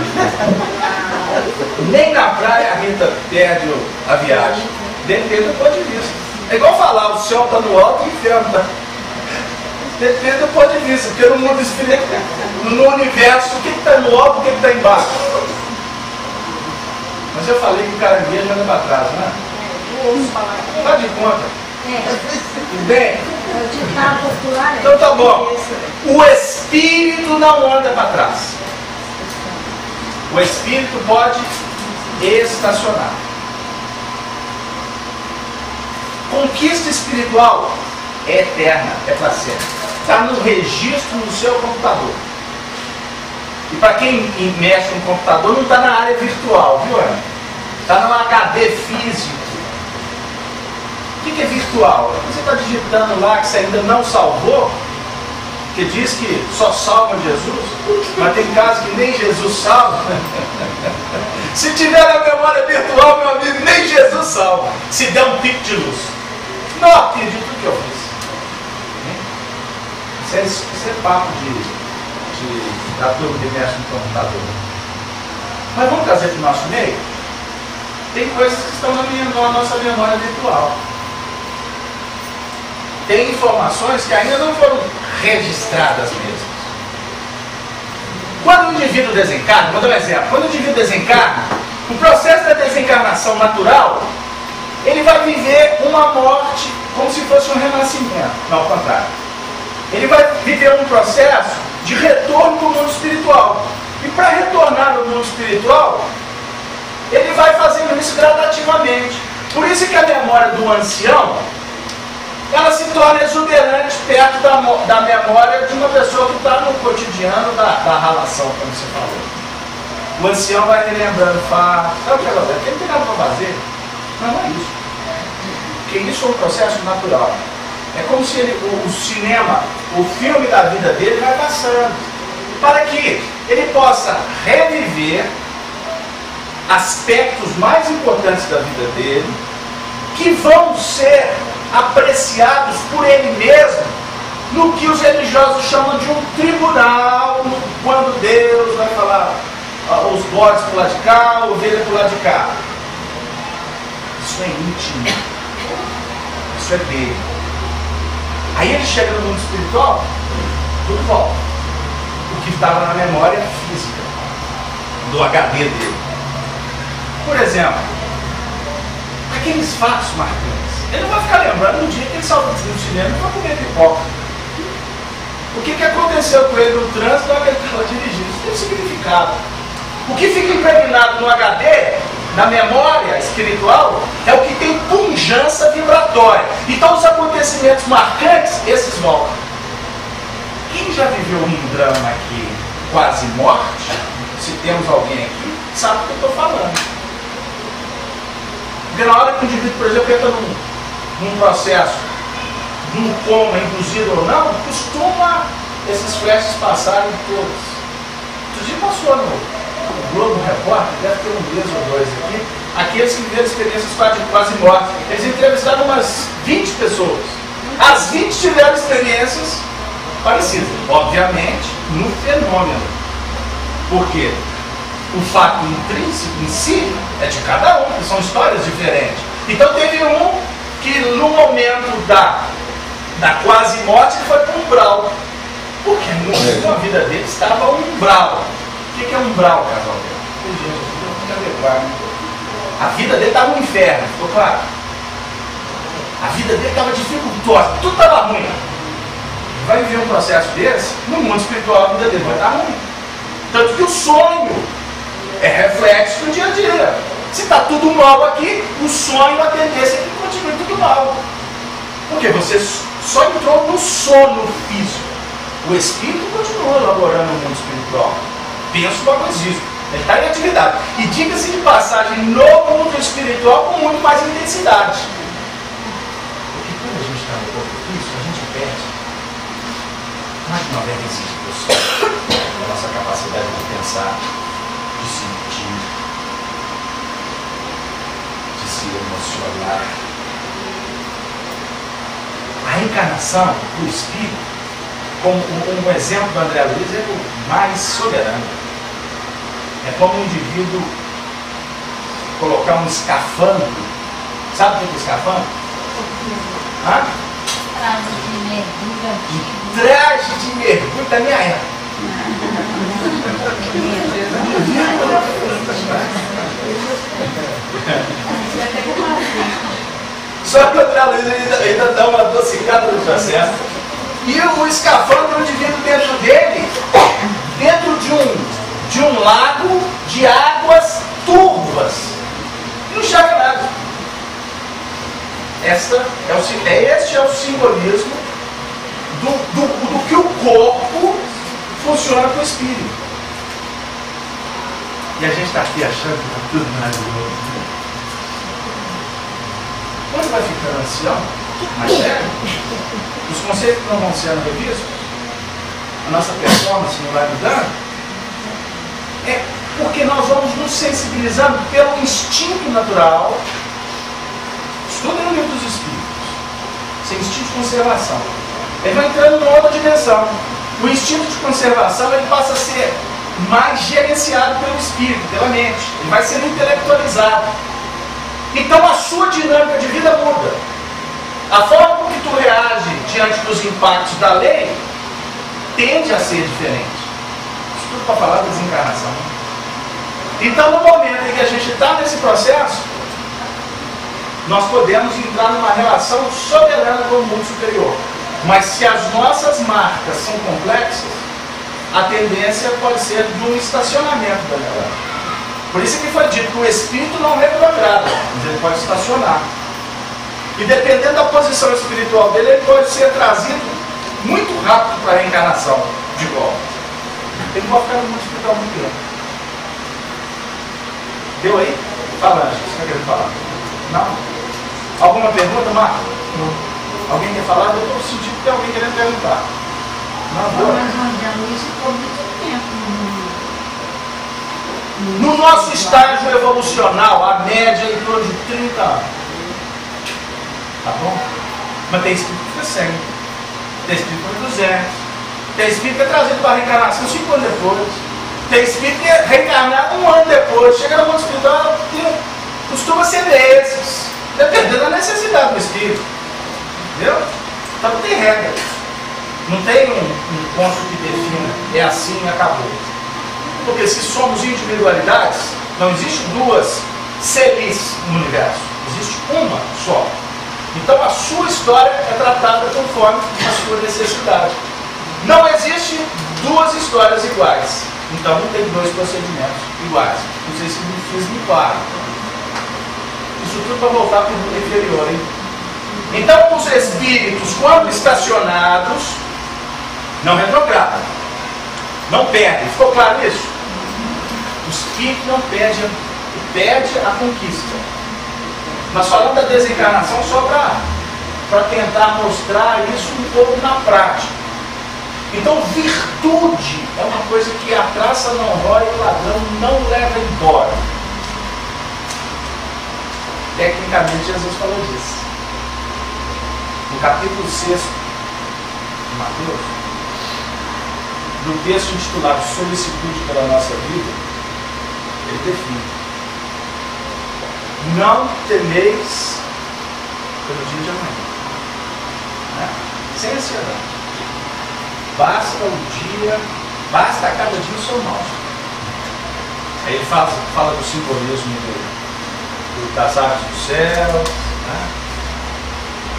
Nem na praia a Rita perde a viagem. Depende do ponto de vista. É igual falar, o céu está no alto e o inferno está. Depende do ponto de vista, porque no mundo espiritual, no universo, o que está no alto e o que está embaixo? Mas eu falei que o caranguejo anda para trás, não é? Tá de conta? Tudo bem? Então tá bom. O espírito não anda para trás. O espírito pode estacionar. Conquista espiritual é eterna, é para sempre. Está no registro no seu computador. E para quem mexe no computador, não está na área virtual, viu, Ana? Está no HD físico. O que é virtual? Você está digitando lá que você ainda não salvou, que diz que só salva Jesus, mas tem casos que nem Jesus salva. Se tiver na memória virtual, meu amigo, nem Jesus salva. Se der um pico de luz. Não acredito no que eu fiz. Isso é papo da turma que mexe no computador. Mas vamos trazer para o nosso meio? Tem coisas que estão na nossa memória virtual. Tem informações que ainda não foram registradas mesmo. Quando o indivíduo desencarna, vou dar um exemplo, quando o indivíduo desencarna, o processo da desencarnação natural, ele vai viver uma morte como se fosse um renascimento, não ao contrário. Ele vai viver um processo de retorno para o mundo espiritual. E para retornar ao mundo espiritual, ele vai fazendo isso gradativamente. Por isso que a memória do ancião, ela se torna exuberante perto da memória de uma pessoa que está no cotidiano da relação, como você falou. O ancião vai relembrando fatos, sabe o que ela vai? Porque não tem nada para fazer. Não é isso. Porque isso é um processo natural. É como se o cinema, o filme da vida dele vai passando, para que ele possa reviver aspectos mais importantes da vida dele, que vão ser apreciados por ele mesmo no que os religiosos chamam de um tribunal, quando Deus vai falar os bodes para o lado de cá, a ovelha para o lado de cá. Isso é íntimo, isso é dele. Aí ele chega no mundo espiritual, tudo volta. O que estava na memória física do HD dele. Por exemplo, aqueles fatos marcantes. Ele não vai ficar lembrando no dia que ele saiu do cinema para comer pipoca. O que aconteceu com ele no trânsito na hora que ele estava dirigindo? Isso tem significado. O que fica impregnado no HD, na memória espiritual, é o que tem pujança vibratória. Então os acontecimentos marcantes, esses voltam. Quem já viveu um drama aqui, quase morte, se temos alguém aqui, sabe o que eu estou falando. Porque na hora que o indivíduo, por exemplo, entra num processo, num coma induzido ou não, costuma esses flashes passarem todos. Outro dia passou no Globo Repórter, deve ter um mês ou dois aqui, aqueles que viveram experiências quase mortes. Eles entrevistaram umas 20 pessoas. As 20 tiveram experiências parecidas, obviamente, no fenômeno. Por quê? O fato intrínseco em si é de cada um, são histórias diferentes. Então teve um que no momento da quase morte ele foi para um umbral. Porque na vida dele estava um umbral. O que é umbral, casal? A vida dele estava no inferno, ficou claro? A vida dele estava dificultosa, tudo estava ruim. Vai viver um processo desse, no mundo espiritual a vida dele vai estar ruim. Tanto que o sonho é reflexo do dia a dia. Se está tudo mal aqui, o sonho, a tendência é que continue tudo mal. Porque você só entrou no sono físico. O espírito continua elaborando o mundo espiritual. Penso logo existe. Ele está em atividade. E diga-se de passagem, no mundo espiritual com muito mais intensidade. Porque quando a gente está no corpo físico, a gente perde. Mais de uma vez existe, pessoal. A nossa capacidade de pensar, de sentir, de se emocionar. A reencarnação do espírito, como um exemplo do André Luiz, é o mais soberano. É como um indivíduo colocar um escafandro. Sabe o que é escafandro? Hã? Traje de mergulho antigo. Traje de mergulho da minha época. Só que o André Luiz ainda dá uma adocicada no processo. E o escafandro, o indivíduo dentro dele, dentro de um lago de águas turvas. Não enxerga nada. Este é o simbolismo do que o corpo funciona com o espírito. E a gente está aqui achando que está tudo maravilhoso. Quando vai ficando ancião, mais sério, os conceitos não vão sendo revistos, a nossa performance não vai mudando, é porque nós vamos nos sensibilizando pelo instinto natural. Estuda no livro dos Espíritos. Esse é instinto de conservação. Ele vai entrando numa outra dimensão. O instinto de conservação ele passa a ser mais gerenciado pelo espírito, pela mente. Ele vai sendo intelectualizado. Então a sua dinâmica de vida muda. A forma como que tu reage diante dos impactos da lei tende a ser diferente. Isso tudo para falar da desencarnação. Então no momento em que a gente está nesse processo, nós podemos entrar numa relação soberana com o mundo superior. Mas se as nossas marcas são complexas, a tendência pode ser de um estacionamento da neurose. Por isso que foi dito que o espírito não retrograda, mas ele pode estacionar. E dependendo da posição espiritual dele, ele pode ser trazido muito rápido para a reencarnação de volta. Ele não pode ficar no mundo espiritual muito tempo. Deu aí? Fala, Ângela, você está querendo falar? Não? Alguma pergunta, Marco? Não. Alguém quer falar? Eu estou sentindo que tem alguém querendo perguntar. Não, mas Rangel, isso ficou muito tempo. No nosso estágio evolucional, a média é em torno de 30 anos. Tá bom? Mas tem espírito que fica 100. Tem espírito que fica 200. Tem espírito que é trazido para a reencarnação 5 anos depois. Tem espírito que é reencarnado 1 ano depois. Chega no mundo espiritual, costuma ser meses. Dependendo da necessidade do espírito. Entendeu? Então não tem regra. Não tem um ponto que defina. É assim e acabou. Porque se somos individualidades, não existe duas seres no universo. Existe uma só. Então a sua história é tratada conforme a sua necessidade. Não existe duas histórias iguais. Então não tem dois procedimentos iguais. Não sei se me fiz muito claro. Isso tudo para voltar para o mundo inferior, hein? Então os espíritos, quando estacionados, não retrogradam. Não perdem. Ficou claro isso? O espírito não perde a conquista. Nós falamos da desencarnação só para tentar mostrar isso um pouco na prática. Então, virtude é uma coisa que a traça não rói e o ladrão não leva embora. Tecnicamente, Jesus falou disso. No capítulo 6 de Mateus, no texto intitulado Solicitude pela Nossa Vida, ele define: não temeis pelo dia de amanhã, né? Sem ansiedade. Basta a cada dia o seu mal. Aí ele fala do simbolismo das aves do céu, né?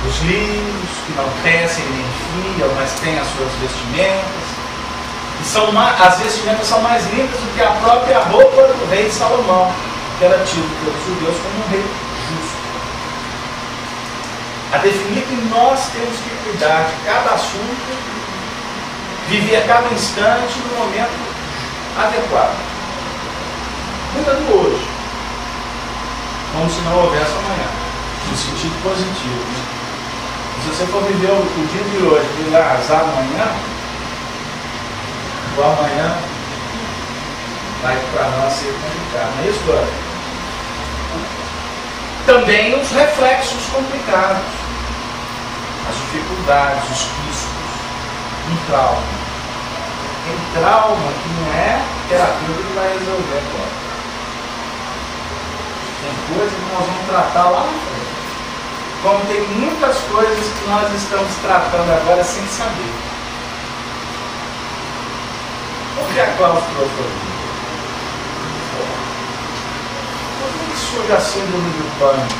Os lírios que não tecem nem fiam, mas têm as suas vestimentas. E as vestimentas são mais lindas do que a própria roupa do rei Salomão, que era tido pelos judeus como um rei justo. A definir que nós temos que cuidar de cada assunto, viver cada instante no momento adequado. Cuida do hoje, como se não houvesse amanhã, no sentido positivo. Se você for viver o dia de hoje e azar amanhã, o amanhã vai para nós ser complicado. Não é isso, Glória? Também os reflexos complicados, as dificuldades, os riscos, um trauma. Tem trauma que não é terapeuta que vai resolver agora. Tem coisas que nós vamos tratar lá na frente. Como tem muitas coisas que nós estamos tratando agora sem saber. Por que a claustrofobia? Por que surge a síndrome do pânico?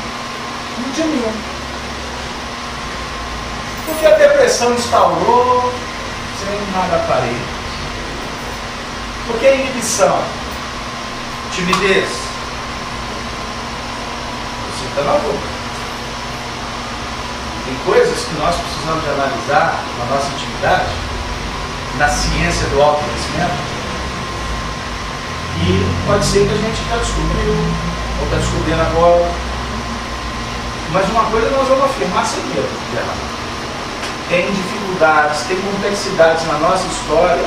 Não tinha nenhum. Porque a depressão instaurou sem nada aparente. Porque a inibição, timidez, você está na boca. Tem coisas que nós precisamos de analisar na nossa intimidade, na ciência do autoconhecimento, E pode ser que a gente já descobriu, ou está descobrindo agora. Mas uma coisa nós vamos afirmar sem medo de errar. Tem dificuldades, tem complexidades na nossa história,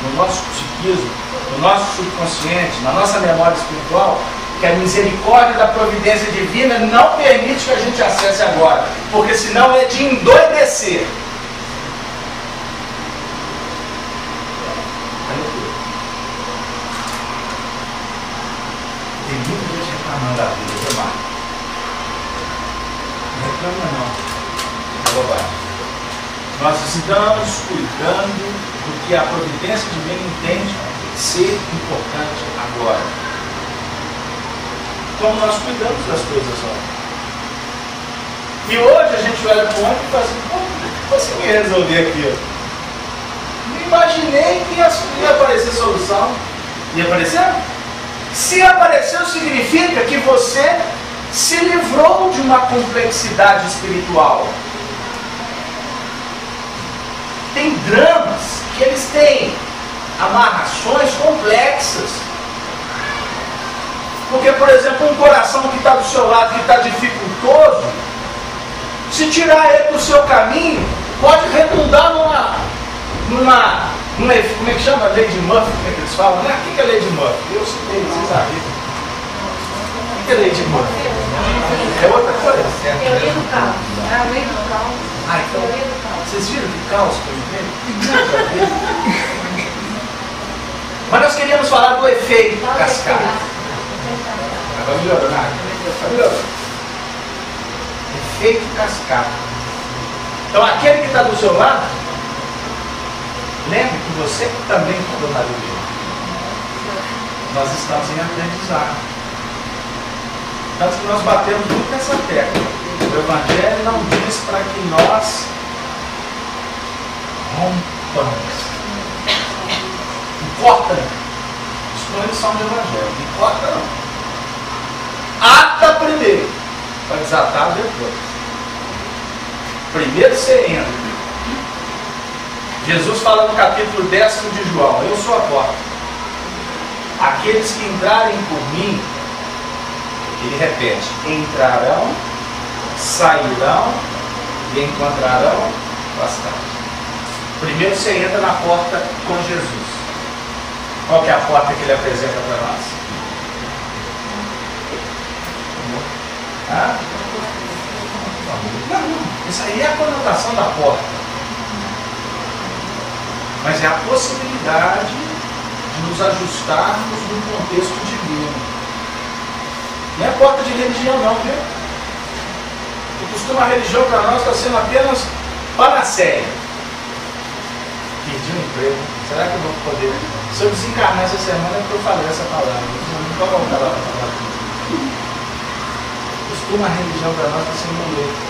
no nosso psiquismo, no nosso subconsciente, na nossa memória espiritual, que a misericórdia da providência divina não permite que a gente acesse agora, porque senão é de endoidecer. Tem muita gente reclamando da vida, viu, Marcos? Não reclama não. É bobagem. Nós estamos cuidando do que a providência divina entende ser importante agora. Como nós cuidamos das coisas agora. E hoje a gente olha para o ontem e fala assim, como eu consegui resolver aquilo? Não imaginei que ia aparecer solução. Ia aparecer? Se apareceu, significa que você se livrou de uma complexidade espiritual. Tem dramas que eles têm amarrações complexas. Porque, por exemplo, um coração que está do seu lado, que está dificultoso, se tirar ele do seu caminho, pode redundar numa como é que chama? Lei de Murphy, como é que eles falam? Né? O que é lei de Murphy? Eu citei, vocês sabem. O que é lei de Murphy? É outra coisa? Teoria do caos. É a lei do caos. Ah, então, vocês viram que caos que eu invento? Mas nós queríamos falar do efeito cascata. Agora melhorou, né? Melhorou. Efeito cascata. Então, aquele que está do seu lado, lembre que você também estudou na religião. Nós estamos em aprendizado. Tanto que nós batemos muito nessa tecla. O Evangelho não diz para que nós rompamos. Importa. Isso não é lição do Evangelho. Importa não. Ata primeiro, para desatar depois. Primeiro você entra. Jesus fala no capítulo 10 de João, eu sou a porta. Aqueles que entrarem por mim, ele repete, entrarão, sairão e encontrarão pastagem. Primeiro você entra na porta com Jesus. Qual que é a porta que ele apresenta para nós? Ah? Não, isso aí é a conotação da porta. Mas é a possibilidade de nos ajustarmos num contexto divino. Não é porta de religião não, viu? O costume a religião para nós está sendo apenas panaceia. Perdi um emprego. Será que eu vou poder? Se eu desencarnar essa semana é porque eu falei essa palavra. Eu não vou voltar lá para falar. O costume a religião para nós está sendo um leito.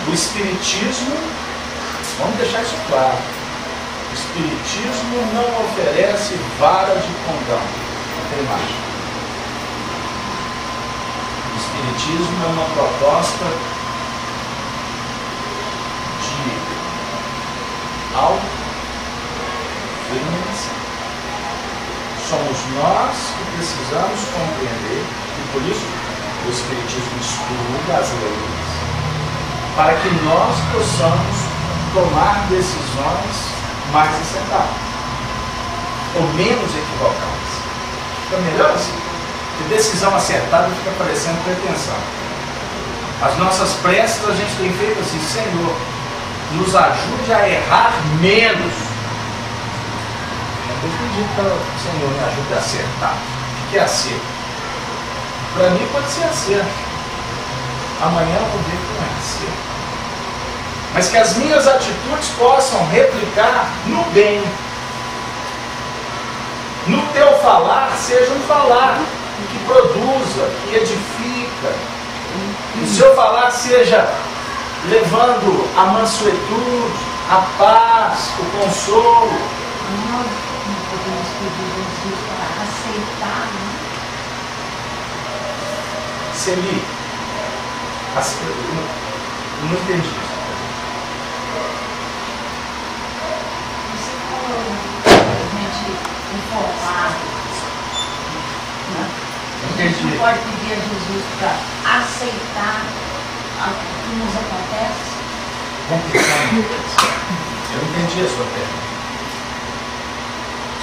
O Espiritismo, vamos deixar isso claro, o Espiritismo não oferece vara de condão, não tem mais. O Espiritismo é uma proposta de autoafirmação. Somos nós que precisamos compreender, e por isso o Espiritismo estuda as leis, para que nós possamos tomar decisões mais acertadas, ou menos equivocadas. Fica melhor assim, porque decisão acertada fica parecendo pretensão. As nossas preces a gente tem feito assim, Senhor, nos ajude a errar menos. Eu pedi para o Senhor me ajude a acertar. O que é acerto? Para mim pode ser acerto. Amanhã eu vou ver que não é acerto. Mas que as minhas atitudes possam replicar no bem. No teu falar, seja um falar que produza, que edifica. O seu falar seja levando a mansuetude, a paz, o consolo. Nós não podemos pedir Jesus para aceitar, né? Celi, eu não entendi isso. Você falou, né? informado. Né? A gente não pode pedir a Jesus para aceitar o que nos acontece. Eu entendi a sua pergunta.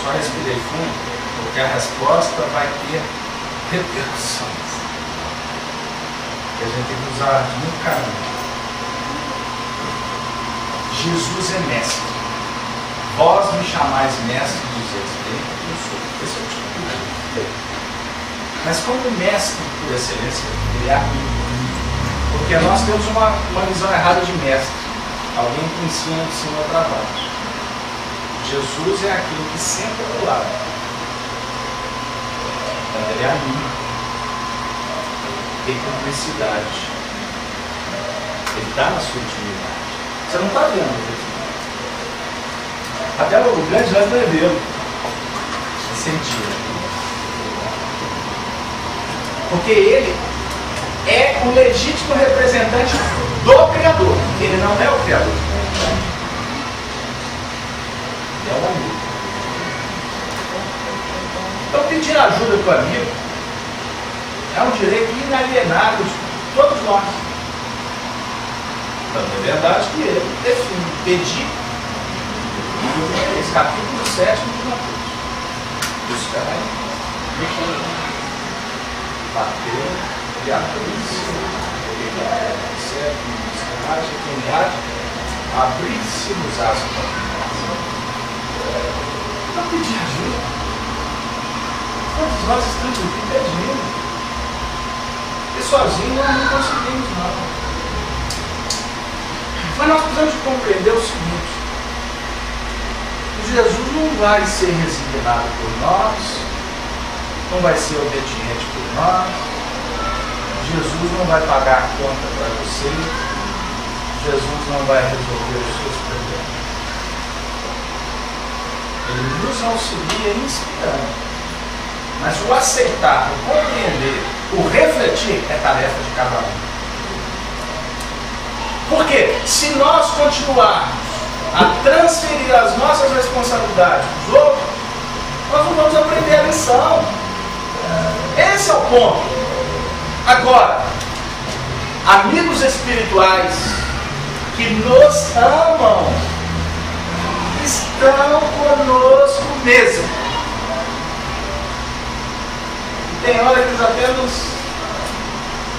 Só respirei fundo, porque a resposta vai ter repercussões. E a gente tem que usar de muito carinho. Jesus é mestre. Vós me chamais mestre, dizeis bem, eu sou. Esse é o tipo de. Mas como mestre por excelência, ele é amigo. Porque nós temos uma visão errada de mestre. Alguém que ensina de cima para baixo. Jesus é aquele que senta do lado. Então ele é amigo. Tem cumplicidade. Ele está na sua intimidade. Você não está vendo isso. Até o grande nós não é vê-lo. É sentir. Porque ele é o legítimo representante do Criador. Ele não é o Criador. Ele é o amigo. Então pedir ajuda do amigo é um direito inalienável de todos nós. Então é verdade que ele define pedir, esse capítulo 7 de Mateus. Buscai, bater, e abrir-se, abrir-se-nos as portas. Não pedir ajuda. Todos nós estamos aqui pedindo. E sozinhos nós não conseguimos não. Mas nós precisamos compreender o seguinte: Jesus não vai ser resignado por nós, não vai ser obediente por nós, Jesus não vai pagar a conta para você, Jesus não vai resolver os seus problemas. Ele nos auxilia inspirando, mas o aceitar, o compreender, o refletir é tarefa de cada um. Porque se nós continuarmos a transferir as nossas responsabilidades para os outros, nós não vamos aprender a lição. Esse é o ponto. Agora, amigos espirituais que nos amam estão conosco mesmo. E tem hora que eles até nos...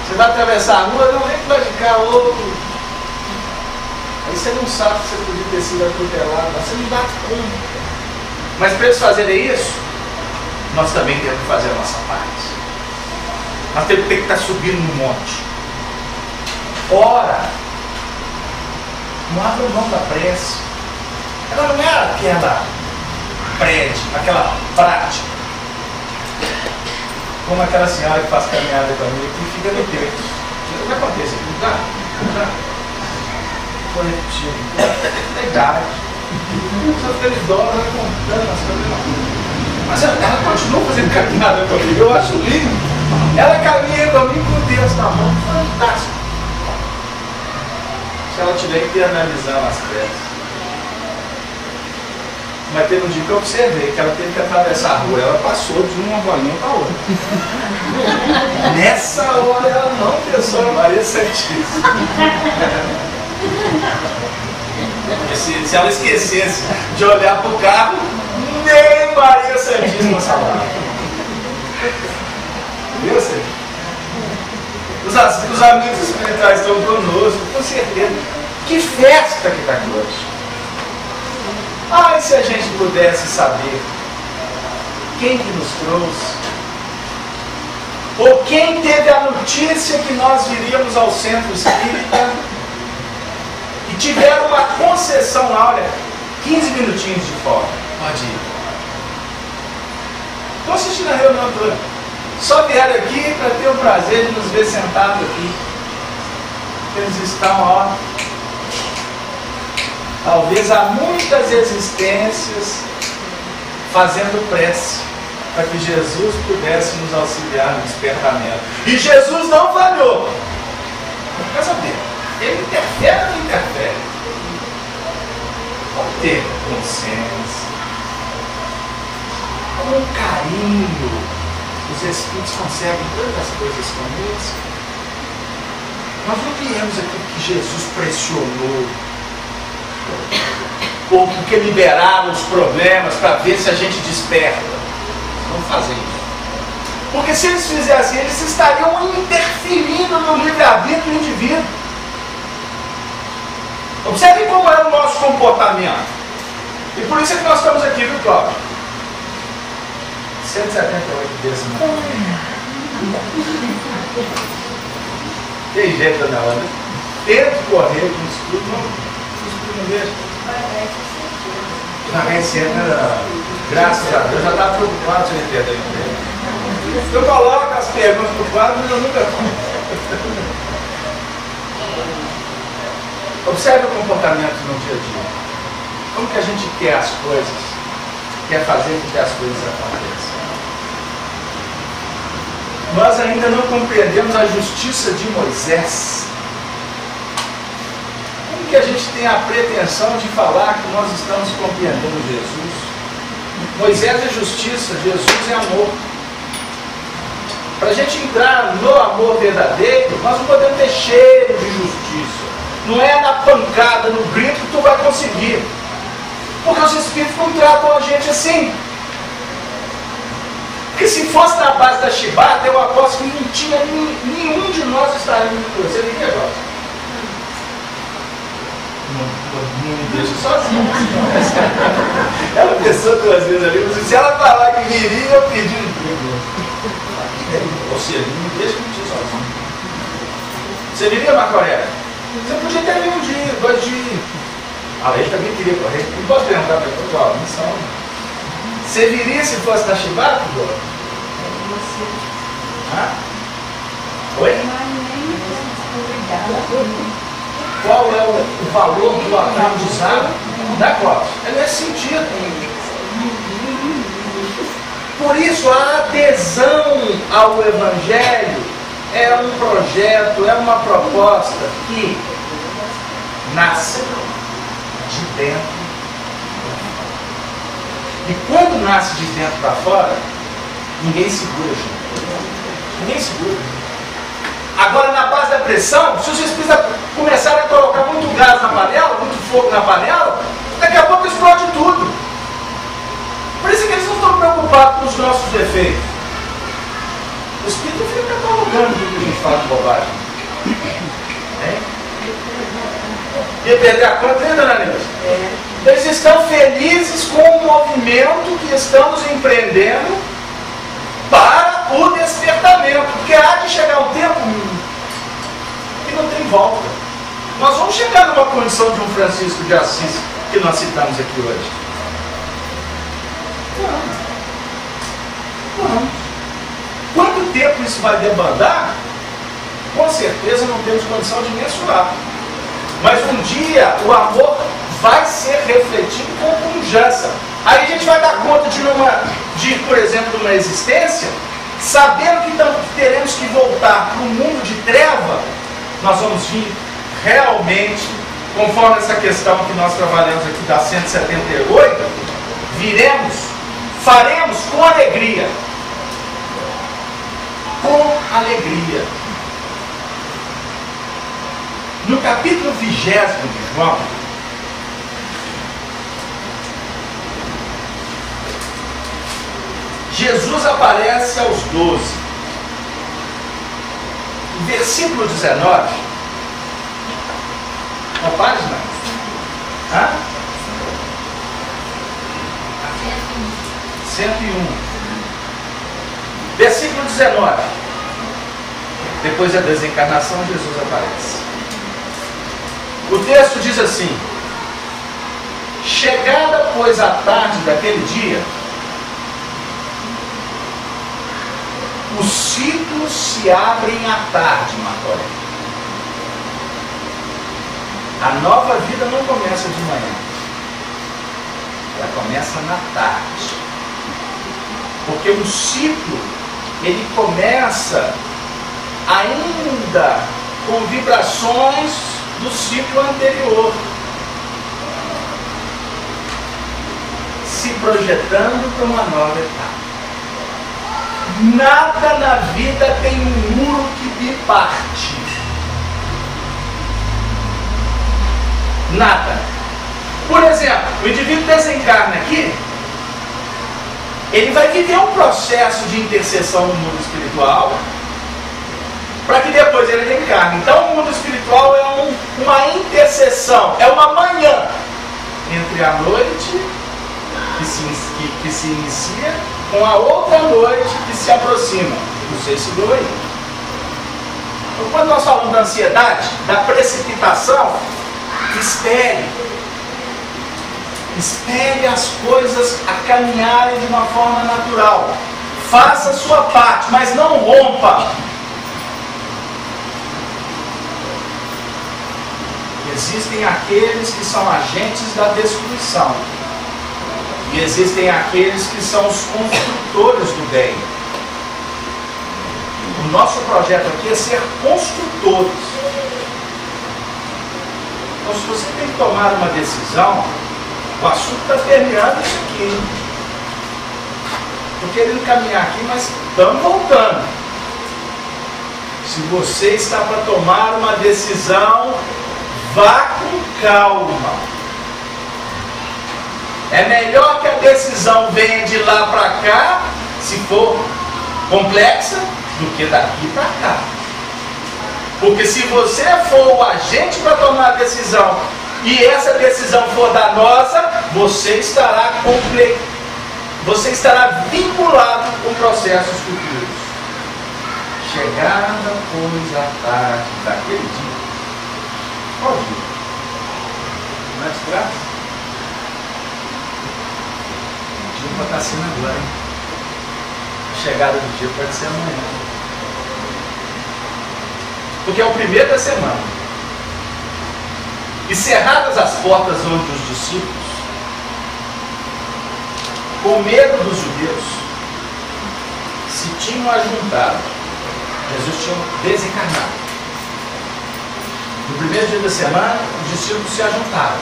Você vai atravessar a rua, não vem que vai ficar outro. Aí você não sabe que você podia ter sido atropelado, você não dá conta. Mas para eles fazerem isso, nós também temos que fazer a nossa parte. Nós temos que estar subindo no monte. Ora, não abra mão da prece. Ela não é aquela prédio, aquela prática. Como aquela senhora que faz caminhada comigo e fica no texto. O que acontece aqui? Não dá. Foi repetido. É idade. Só que eles dobram, vai contando as coisas. Mas ela continua fazendo caminhada comigo. Eu acho lindo. Ela caminha comigo com Deus na mão. Fantástico. Se ela estiver internalizando as peças. Mas teve um dia que eu observei que ela teve que atravessar a rua. Ela passou de uma bolinha para outra. Nessa hora ela não pensou na Maria Santíssima. Se ela esquecesse de olhar para o carro, nem Maria Santíssima salvava. Viu, você? Os amigos espirituais estão conosco, com certeza. Que festa que está aqui hoje. Ai, se a gente pudesse saber quem que nos trouxe, ou quem teve a notícia que nós viríamos ao centro espírita e tiveram uma concessão lá, olha, 15 minutinhos de folga, pode ir. Estou assistindo a reunião toda. Só vieram aqui para ter o prazer de nos ver sentados aqui. Eles estão, ó, talvez há muitas existências fazendo prece para que Jesus pudesse nos auxiliar no despertamento. E Jesus não falhou. Quer saber? Ele interfere ou não interfere? Vamos ter consenso. lindo. Os Espíritos conseguem tantas coisas com eles. Nós não viemos aqui porque Jesus pressionou, ou porque liberaram os problemas para ver se a gente desperta. Não fazem isso. Porque se eles fizessem, eles estariam interferindo no livre-arbítrio do indivíduo. Observem como é o nosso comportamento. E por isso é que nós estamos aqui, viu, Cláudio? 178 vezes, né? Tem jeito, Dona Ana. Tento correr com isso tudo, não mesmo. Na receita, graças a Deus, já está preocupado se ele perder o emprego. Eu coloco as perguntas no quadro, mas eu nunca Observe o comportamento no dia a dia. Como que a gente quer as coisas, quer fazer com que as coisas aconteçam. Nós ainda não compreendemos a justiça de Moisés. Como que a gente tem a pretensão de falar que nós estamos compreendendo Jesus? Moisés é justiça, Jesus é amor. Para a gente entrar no amor verdadeiro, nós não podemos ter cheiro de justiça. Não é na pancada, no grito que tu vai conseguir. Porque os Espíritos não tratam a gente assim. Porque se fosse na base da chibata, eu aposto que não tinha nenhum de nós estaria no curso. Você viria, Jorge? Não me deixa sozinho. Ela pensou duas vezes ali, mas se ela falar que viria, eu pedi um emprego. Ou seja, não me deixa mentir sozinho. Você viria, Macoré? Você podia ter vindo um dia, 2 dias. A lei também queria correr. Não posso perguntar para ele, ó, missão. Você viria se fosse na chibata, Dora? Oi? Qual é o valor do aprendizado da Cláudia? É nesse sentido. Por isso, a adesão ao Evangelho é um projeto, é uma proposta que nasce de dentro. E quando nasce de dentro para fora, ninguém segura, gente. Ninguém segura. Agora, na base da pressão, se os espíritos começarem a colocar muito gás na panela, muito fogo na panela, daqui a pouco explode tudo. Por isso que eles não estão preocupados com os nossos defeitos. O espírito fica catalogando tudo que a gente fala de bobagem. Ia perder a conta, né, dona Neuza? Eles estão felizes com o movimento que estamos empreendendo para o despertamento. Porque há de chegar um tempo que não tem volta. Nós vamos chegar numa condição de um Francisco de Assis que nós citamos aqui hoje. Vamos. Quanto tempo isso vai debandar? Com certeza não temos condição de mensurar. Mas um dia o amor vai ser refletido com pujança. Aí a gente vai dar conta de por exemplo, de uma existência, sabendo que teremos que voltar para o mundo de treva. Nós vamos vir realmente, conforme essa questão que nós trabalhamos aqui da 178, faremos com alegria. Com alegria. No capítulo 20 de João, Jesus aparece aos 12. Versículo 19. Qual página? 101. Versículo 19. Depois da desencarnação, Jesus aparece. O texto diz assim: chegada, pois, a tarde daquele dia, os ciclos se abrem à tarde, Marco. A nova vida não começa de manhã. Ela começa na tarde. Porque um ciclo, ele começa ainda com vibrações do ciclo anterior, se projetando para uma nova etapa. Nada na vida tem um muro que biparte. Nada. Por exemplo, o indivíduo desencarna aqui, ele vai viver um processo de intercessão no mundo espiritual, para que depois ele reencarne. Então o mundo espiritual é uma intercessão, é uma manhã entre a noite que se inicia com a outra noite que se aproxima. Não sei se doeu aí. Então, quando nós falamos da ansiedade, da precipitação, espere as coisas a caminharem de uma forma natural. Faça a sua parte, mas não rompa. Existem aqueles que são agentes da destruição. E existem aqueles que são os construtores do bem. O nosso projeto aqui é ser construtores. Então, se você tem que tomar uma decisão, o assunto está permeando isso aqui. Estou querendo caminhar aqui, mas estamos voltando. Se você está para tomar uma decisão, vá com calma. É melhor que a decisão venha de lá para cá, se for complexa, do que daqui para cá. Porque se você for o agente para tomar a decisão e essa decisão for danosa, você estará vinculado com processos futuros. Chegada, pois, a tarde daquele dia. Qual dia? Não é desgraça? O dia está sendo agora, hein? A chegada do dia pode ser amanhã. Porque é o primeiro da semana. E cerradas as portas onde os discípulos, com medo dos judeus, se tinham ajuntado, Jesus tinha desencarnado. No primeiro dia da semana, os discípulos se ajuntaram,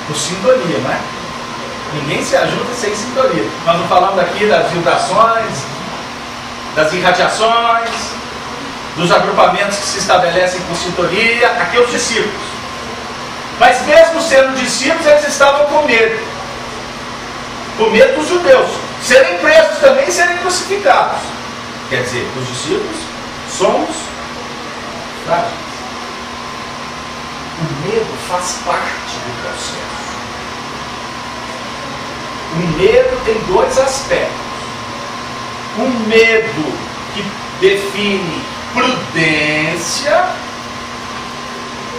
por sintonia, não é? Ninguém se ajunta sem sintonia. Nós não falamos aqui das vibrações, das irradiações, dos agrupamentos que se estabelecem por sintonia, aqui os discípulos. Mas mesmo sendo discípulos, eles estavam com medo. Com medo dos judeus. Serem presos também e serem crucificados. Quer dizer, os discípulos somos frágeis. O medo faz parte do processo. O medo tem dois aspectos. Um medo que define prudência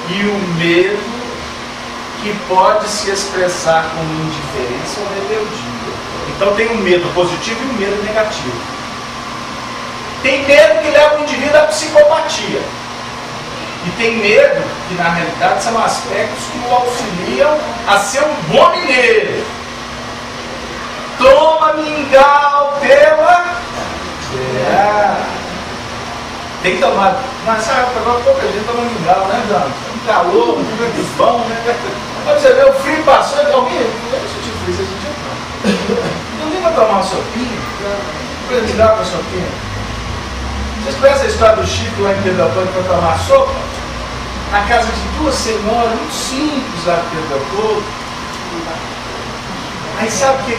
e o medo que pode se expressar como indiferença ou rebeldia. Então tem um medo positivo e um medo negativo. Tem medo que leva o indivíduo à psicopatia. E tem medo que na realidade são aspectos que o auxiliam a ser um bom mineiro. Toma mingau pela... Tem que tomar. Nessa época agora pouca gente toma mingau, né, Dano? Um calor, um vão, né? Quando você vê o frio passou, alguém. Eu não senti frio, você sentiu não. Não tem para tomar uma sopinha? Coisa mingau com a sopinha. Vocês conhecem a história do Chico lá em Pedro Leopoldo para tomar sopa? Na casa de duas senhoras, muito simples lá em Pedro Leopoldo. Aí sabe o que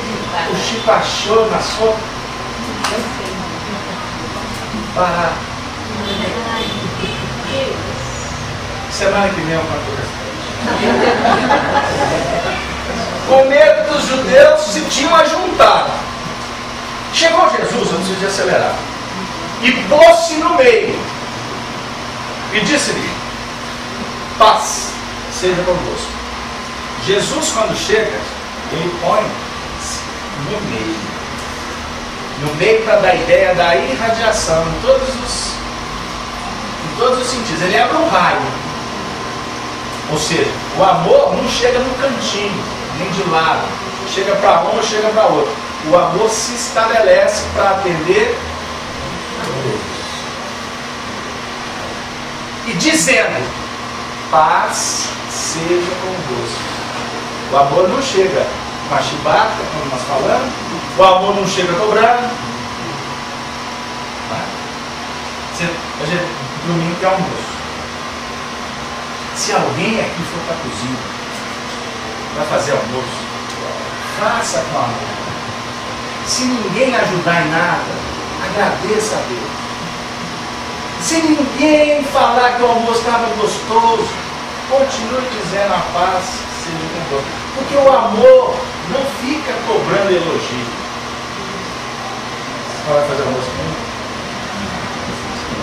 o Chico achou na sopa? Barato. Semana que vem eu conto. Com medo dos judeus se tinham ajuntado. Chegou Jesus, eu preciso de acelerar, e pôs-se no meio e disse-lhe: paz seja convosco. Jesus, quando chega, ele põe-se no meio para dar a ideia da irradiação em todos os sentidos. Ele abre um raio, ou seja, o amor não chega no cantinho, nem de lado, chega para um ou chega para outro. O amor se estabelece para atender a todos. E dizendo: paz seja convosco. O amor não chega com a chibata, como nós falamos. O amor não chega cobrando. Hoje é domingo que é almoço. Se alguém aqui for para a cozinha, vai fazer almoço, faça com amor. Se ninguém ajudar em nada, agradeça a Deus. Se ninguém falar que o almoço estava gostoso, continue dizendo a paz seja convosco. Porque o amor não fica cobrando elogio. Você vai fazer almoço comigo?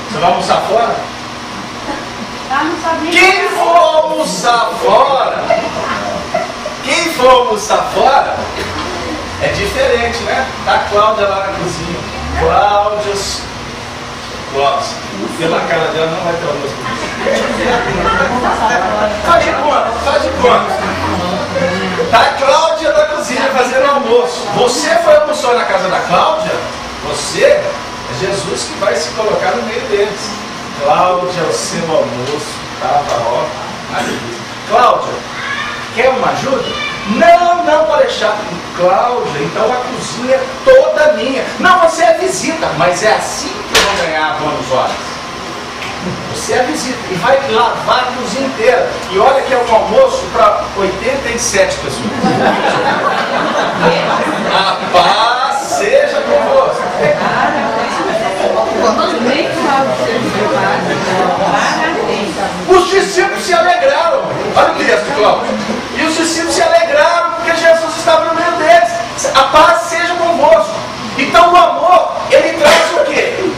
Você vai almoçar fora? Quem for almoçar fora, é diferente, né? Tá a Cláudia lá na cozinha. Cláudia, pela cara dela não vai ter almoço comigo. Faz de conta. Tá a Cláudia na cozinha fazendo almoço. Você foi almoçar na casa da Cláudia? Você é Jesus que vai se colocar no meio deles. Cláudia, o seu almoço estava, ó, maravilhoso. Cláudia, quer uma ajuda? Não, pode deixar. Cláudia, então a cozinha é toda minha. Não, você é visita, mas é assim que eu vou ganhar bônus horas. Você é visita e vai lavar a cozinha inteira. E olha que é um almoço para 87 pessoas. A paz seja convosco. Os discípulos se alegraram. Olha o texto, Cláudio. E os discípulos se alegraram porque Jesus estava no meio deles. A paz seja convosco. Então o amor, ele traz o quê?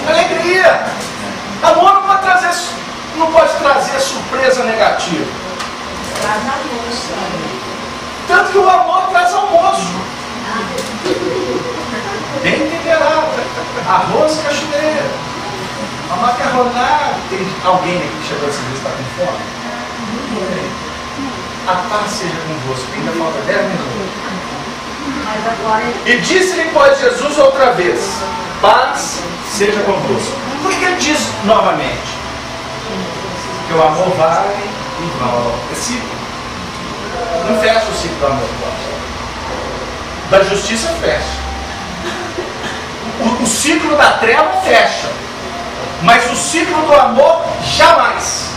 Alegria. Amor não pode trazer surpresa negativa. Tanto que o amor traz almoço. Bem temperado. Arroz cachoeira. A macarronada. Tem alguém aqui que chegou esse dia e está com fome? A paz seja convosco. Ainda falta 10 minutos. E disse-lhe, pois, Jesus outra vez: paz seja convosco. Por que ele diz novamente? Porque o amor vai e volta. É ciclo. Não fecha o ciclo do amor. Da justiça fecha. O ciclo da treva fecha. Mas o ciclo do amor jamais.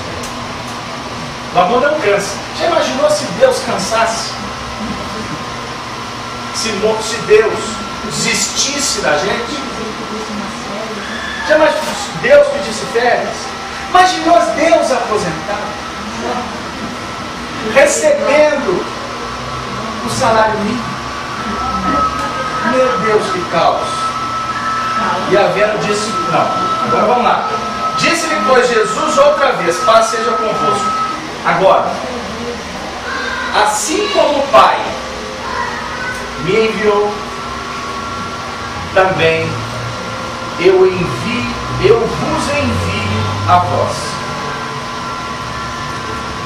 O amor não cansa. Já imaginou se Deus cansasse? Se Deus desistisse da gente? Já imaginou se Deus pedisse férias? Imaginou Deus aposentado? Recebendo o salário mínimo? Meu Deus, que caos! E a Vera disse: não, agora vamos lá. Disse-lhe, pois, Jesus outra vez: paz seja convosco. Agora, assim como o Pai me enviou, também eu vos envio a vós.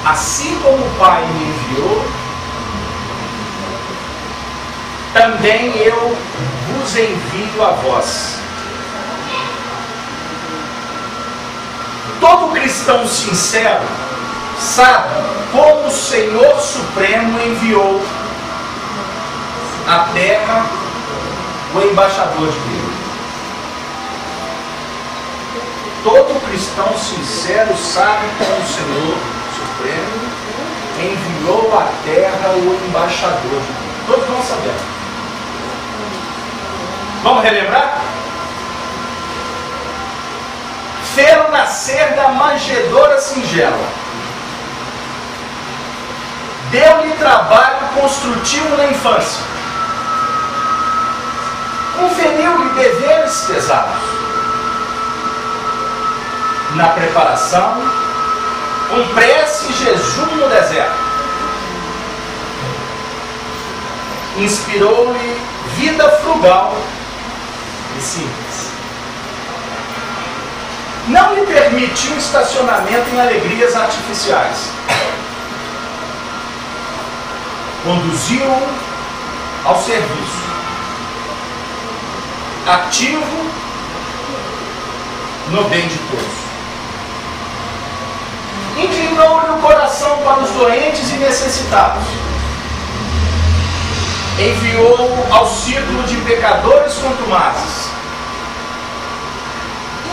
Assim como o Pai me enviou, também eu vos envio a vós. Todo cristão sincero sabe como o Senhor Supremo enviou à terra o embaixador de Deus. Todo cristão sincero sabe como o Senhor Supremo enviou à terra o embaixador de Deus. Todos vão saber. Vamos relembrar? Fê-lo nascer da manjedoura singela. Deu-lhe trabalho construtivo na infância. Conferiu-lhe deveres pesados. Na preparação, com prece e jejum no deserto. Inspirou-lhe vida frugal e simples. Não lhe permitiu estacionamento em alegrias artificiais. Conduziu-o ao serviço. Ativo no bem de todos. Inclinou-lhe o coração para os doentes e necessitados. Enviou-o ao círculo de pecadores contumazes.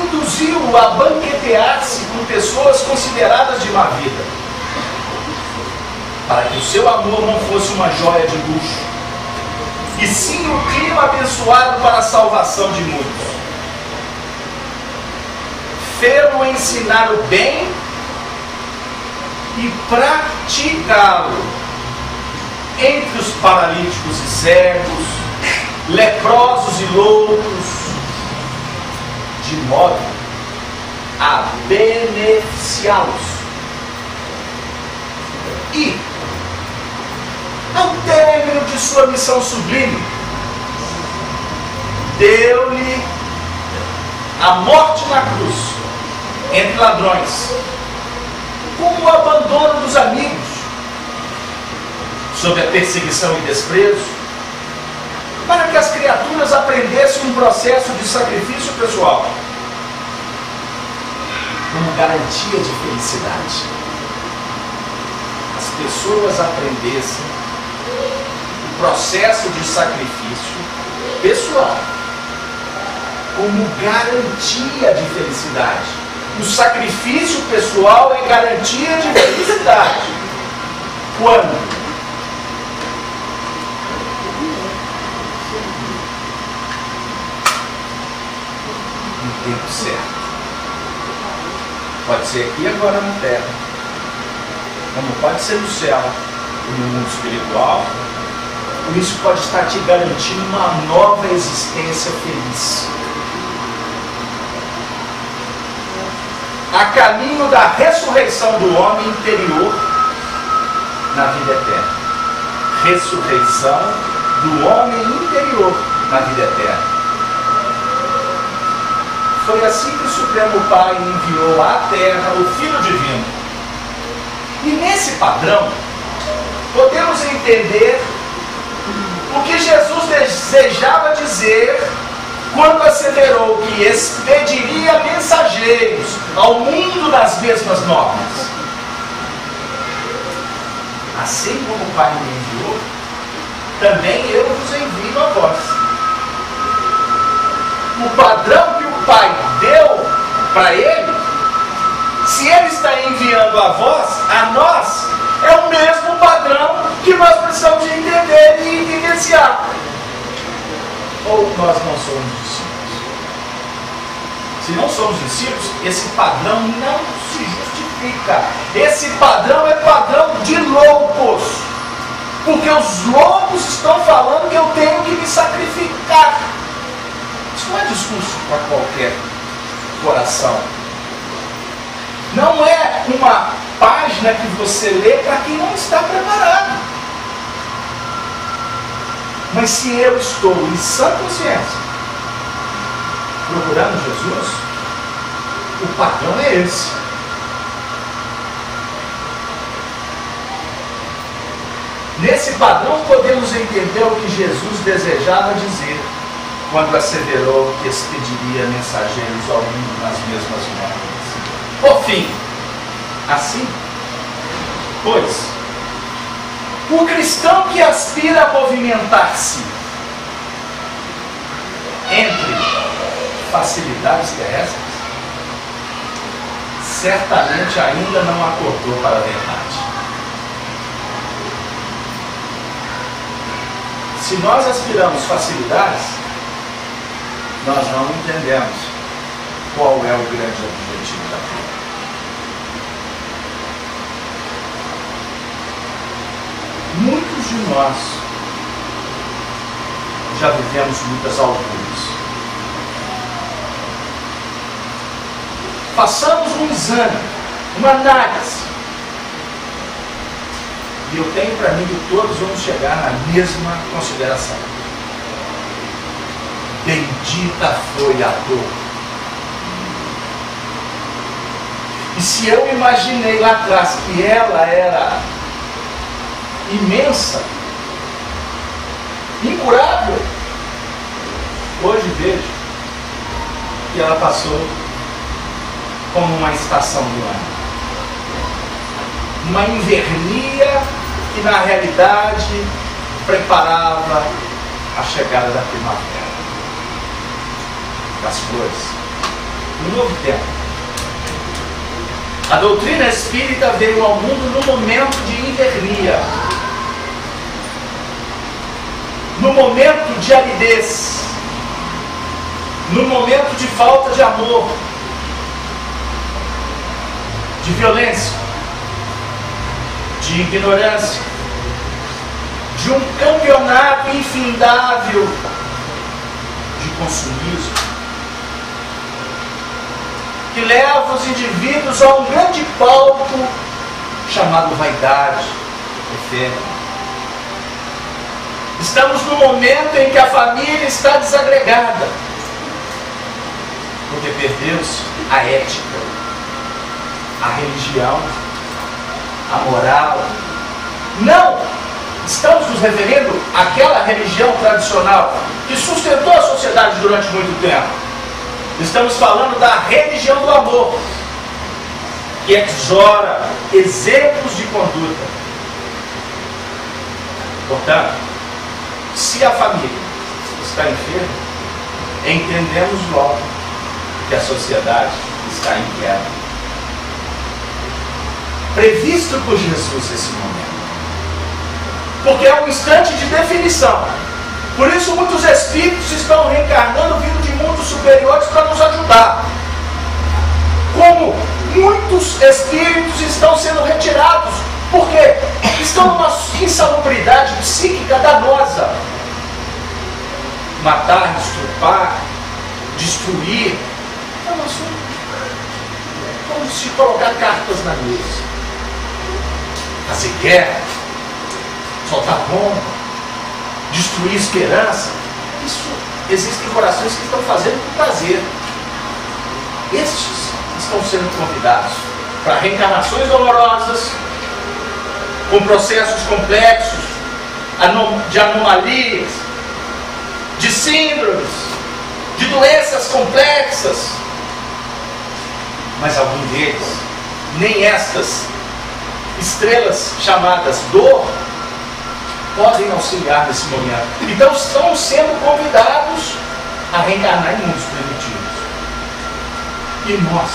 induziu-o a banquetear-se com pessoas consideradas de má vida, para que o seu amor não fosse uma joia de luxo, e sim um clima abençoado para a salvação de muitos. Fê-lo ensinar o bem e praticá-lo entre os paralíticos e cegos, leprosos e loucos, de modo a beneficiá-los. E, ao término de sua missão sublime, deu-lhe a morte na cruz, entre ladrões, como o abandono dos amigos, sob a perseguição e desprezo, para que as criaturas aprendessem um processo de sacrifício pessoal, como garantia de felicidade. As pessoas aprendessem o processo de sacrifício pessoal como garantia de felicidade. O sacrifício pessoal é garantia de felicidade. Quando? No tempo certo. Pode ser aqui agora na terra, como pode ser no céu e no mundo espiritual. Isso pode estar te garantindo uma nova existência feliz. A caminho da ressurreição do homem interior na vida eterna. Ressurreição do homem interior na vida eterna. Foi assim que o Supremo Pai enviou à Terra o Filho Divino. E nesse padrão, podemos entender o que Jesus desejava dizer quando asseverou que expediria mensageiros ao mundo das mesmas normas. Assim como o Pai me enviou, também eu vos envio a vós. O padrão que o Pai deu para ele, se ele está enviando a vós, a nós, é o mesmo padrão que nós precisamos de entender e vivenciar. Ou nós não somos discípulos? Se não somos discípulos, esse padrão não se justifica. Esse padrão é padrão de loucos. Porque os loucos estão falando que eu tenho que me sacrificar. Isso não é discurso para qualquer coração. Não é uma página que você lê para quem não está preparado. Mas se eu estou em sã consciência procurando Jesus, o padrão é esse. Nesse padrão podemos entender o que Jesus desejava dizer quando asseverou que expediria mensageiros ao mundo nas mesmas normas. Por fim, assim, pois, o cristão que aspira a movimentar-se entre facilidades terrestres, certamente ainda não acordou para a verdade. Se nós aspiramos facilidades, nós não entendemos qual é o grande objetivo da vida. Muitos de nós já vivemos muitas alturas. Façamos um exame, uma análise. E eu tenho para mim que todos vamos chegar na mesma consideração. Bendita foi a dor. E se eu imaginei lá atrás que ela era imensa, incurável, hoje vejo que ela passou como uma estação do ano, uma invernia que na realidade preparava a chegada da primavera, das flores, no novo tempo. A doutrina espírita veio ao mundo no momento de invernia, no momento de aridez, no momento de falta de amor, de violência, de ignorância, de um campeonato infindável de consumismo, que leva os indivíduos a um grande palco chamado vaidade efêmera. Estamos no momento em que a família está desagregada, porque perdeu-se a ética, a religião, a moral. Não estamos nos referindo àquela religião tradicional que sustentou a sociedade durante muito tempo. Estamos falando da religião do amor, que exora exemplos de conduta. Portanto, se a família está enferma, entendemos logo que a sociedade está em queda. Previsto por Jesus esse momento, porque é um instante de definição. Por isso muitos espíritos estão reencarnando vindo de mundos superiores para nos ajudar. Como muitos espíritos estão sendo retirados, porque estão numa insalubridade psíquica danosa. Matar, estrupar, destruir. É um assunto como se colocar cartas na mesa. Fazer guerra, soltar bomba, destruir esperança. Isso, existem corações que estão fazendo com prazer. Estes estão sendo convidados para reencarnações dolorosas, com processos complexos, de anomalias, de síndromes, de doenças complexas. Mas algum deles, nem estas estrelas chamadas dor, podem auxiliar nesse momento. Então estão sendo convidados a reencarnar em mundos primitivos. E nós?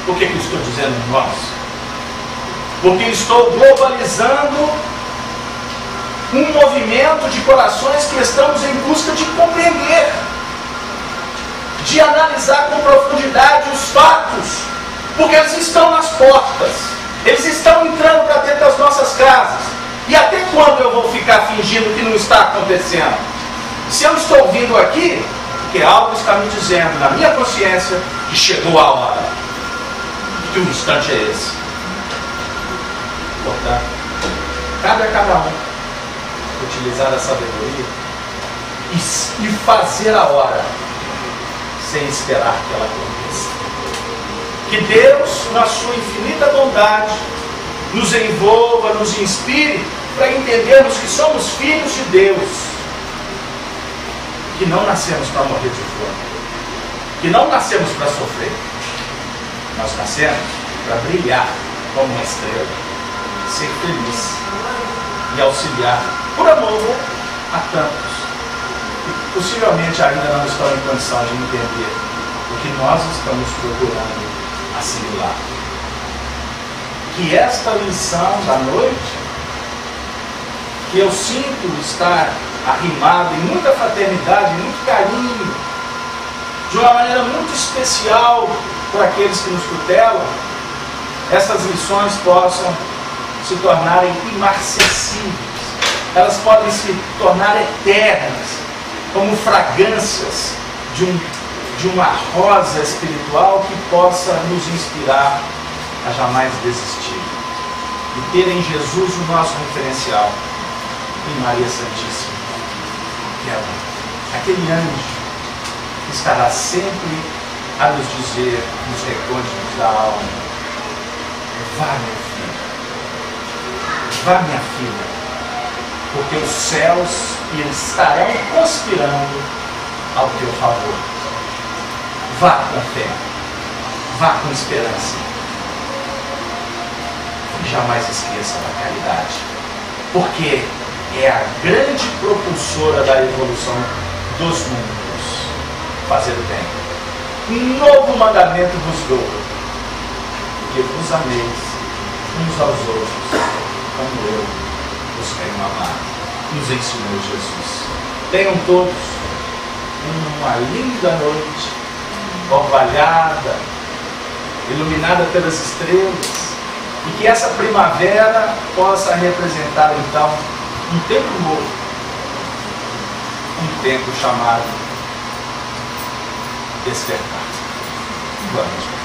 Por que eu estou dizendo nós? Porque estou globalizando um movimento de corações que estamos em busca de compreender, de analisar com profundidade os fatos, porque eles estão nas portas, eles estão entrando para dentro das nossas casas. E até quando eu vou ficar fingindo que não está acontecendo? Se eu estou vindo aqui, porque algo está me dizendo na minha consciência que chegou a hora, que o instante é esse. Portanto, cabe a cada um utilizar a sabedoria e fazer a hora sem esperar que ela aconteça. Que Deus, na sua infinita bondade, nos envolva, nos inspire para entendermos que somos filhos de Deus, que não nascemos para morrer de fome, que não nascemos para sofrer, nós nascemos para brilhar como uma estrela, ser feliz e auxiliar por amor a tantos que possivelmente ainda não estão em condição de entender o que nós estamos procurando assimilar. Que esta lição da noite, que eu sinto estar arrimado em muita fraternidade, muito carinho, de uma maneira muito especial por aqueles que nos tutelam, essas lições possam se tornarem imarcessíveis, elas podem se tornar eternas, como fragrâncias de uma rosa espiritual que possa nos inspirar a jamais desistir e ter em Jesus o nosso referencial, em Maria Santíssima, que é aquele anjo que estará sempre a nos dizer nos recônditos da alma: vá, meu filho, vá, minha filha, porque os céus estarão conspirando ao teu favor. Vá com fé, vá com esperança. E jamais esqueça da caridade, porque é a grande propulsora da evolução dos mundos. Fazer o bem Um novo mandamento vos dou, que vos ameis uns aos outros, como eu vos tenho amado. Nos ensinou Jesus. Tenham todos uma linda noite, orvalhada, iluminada pelas estrelas, e que essa primavera possa representar então um tempo novo, um tempo chamado despertar. Boa noite.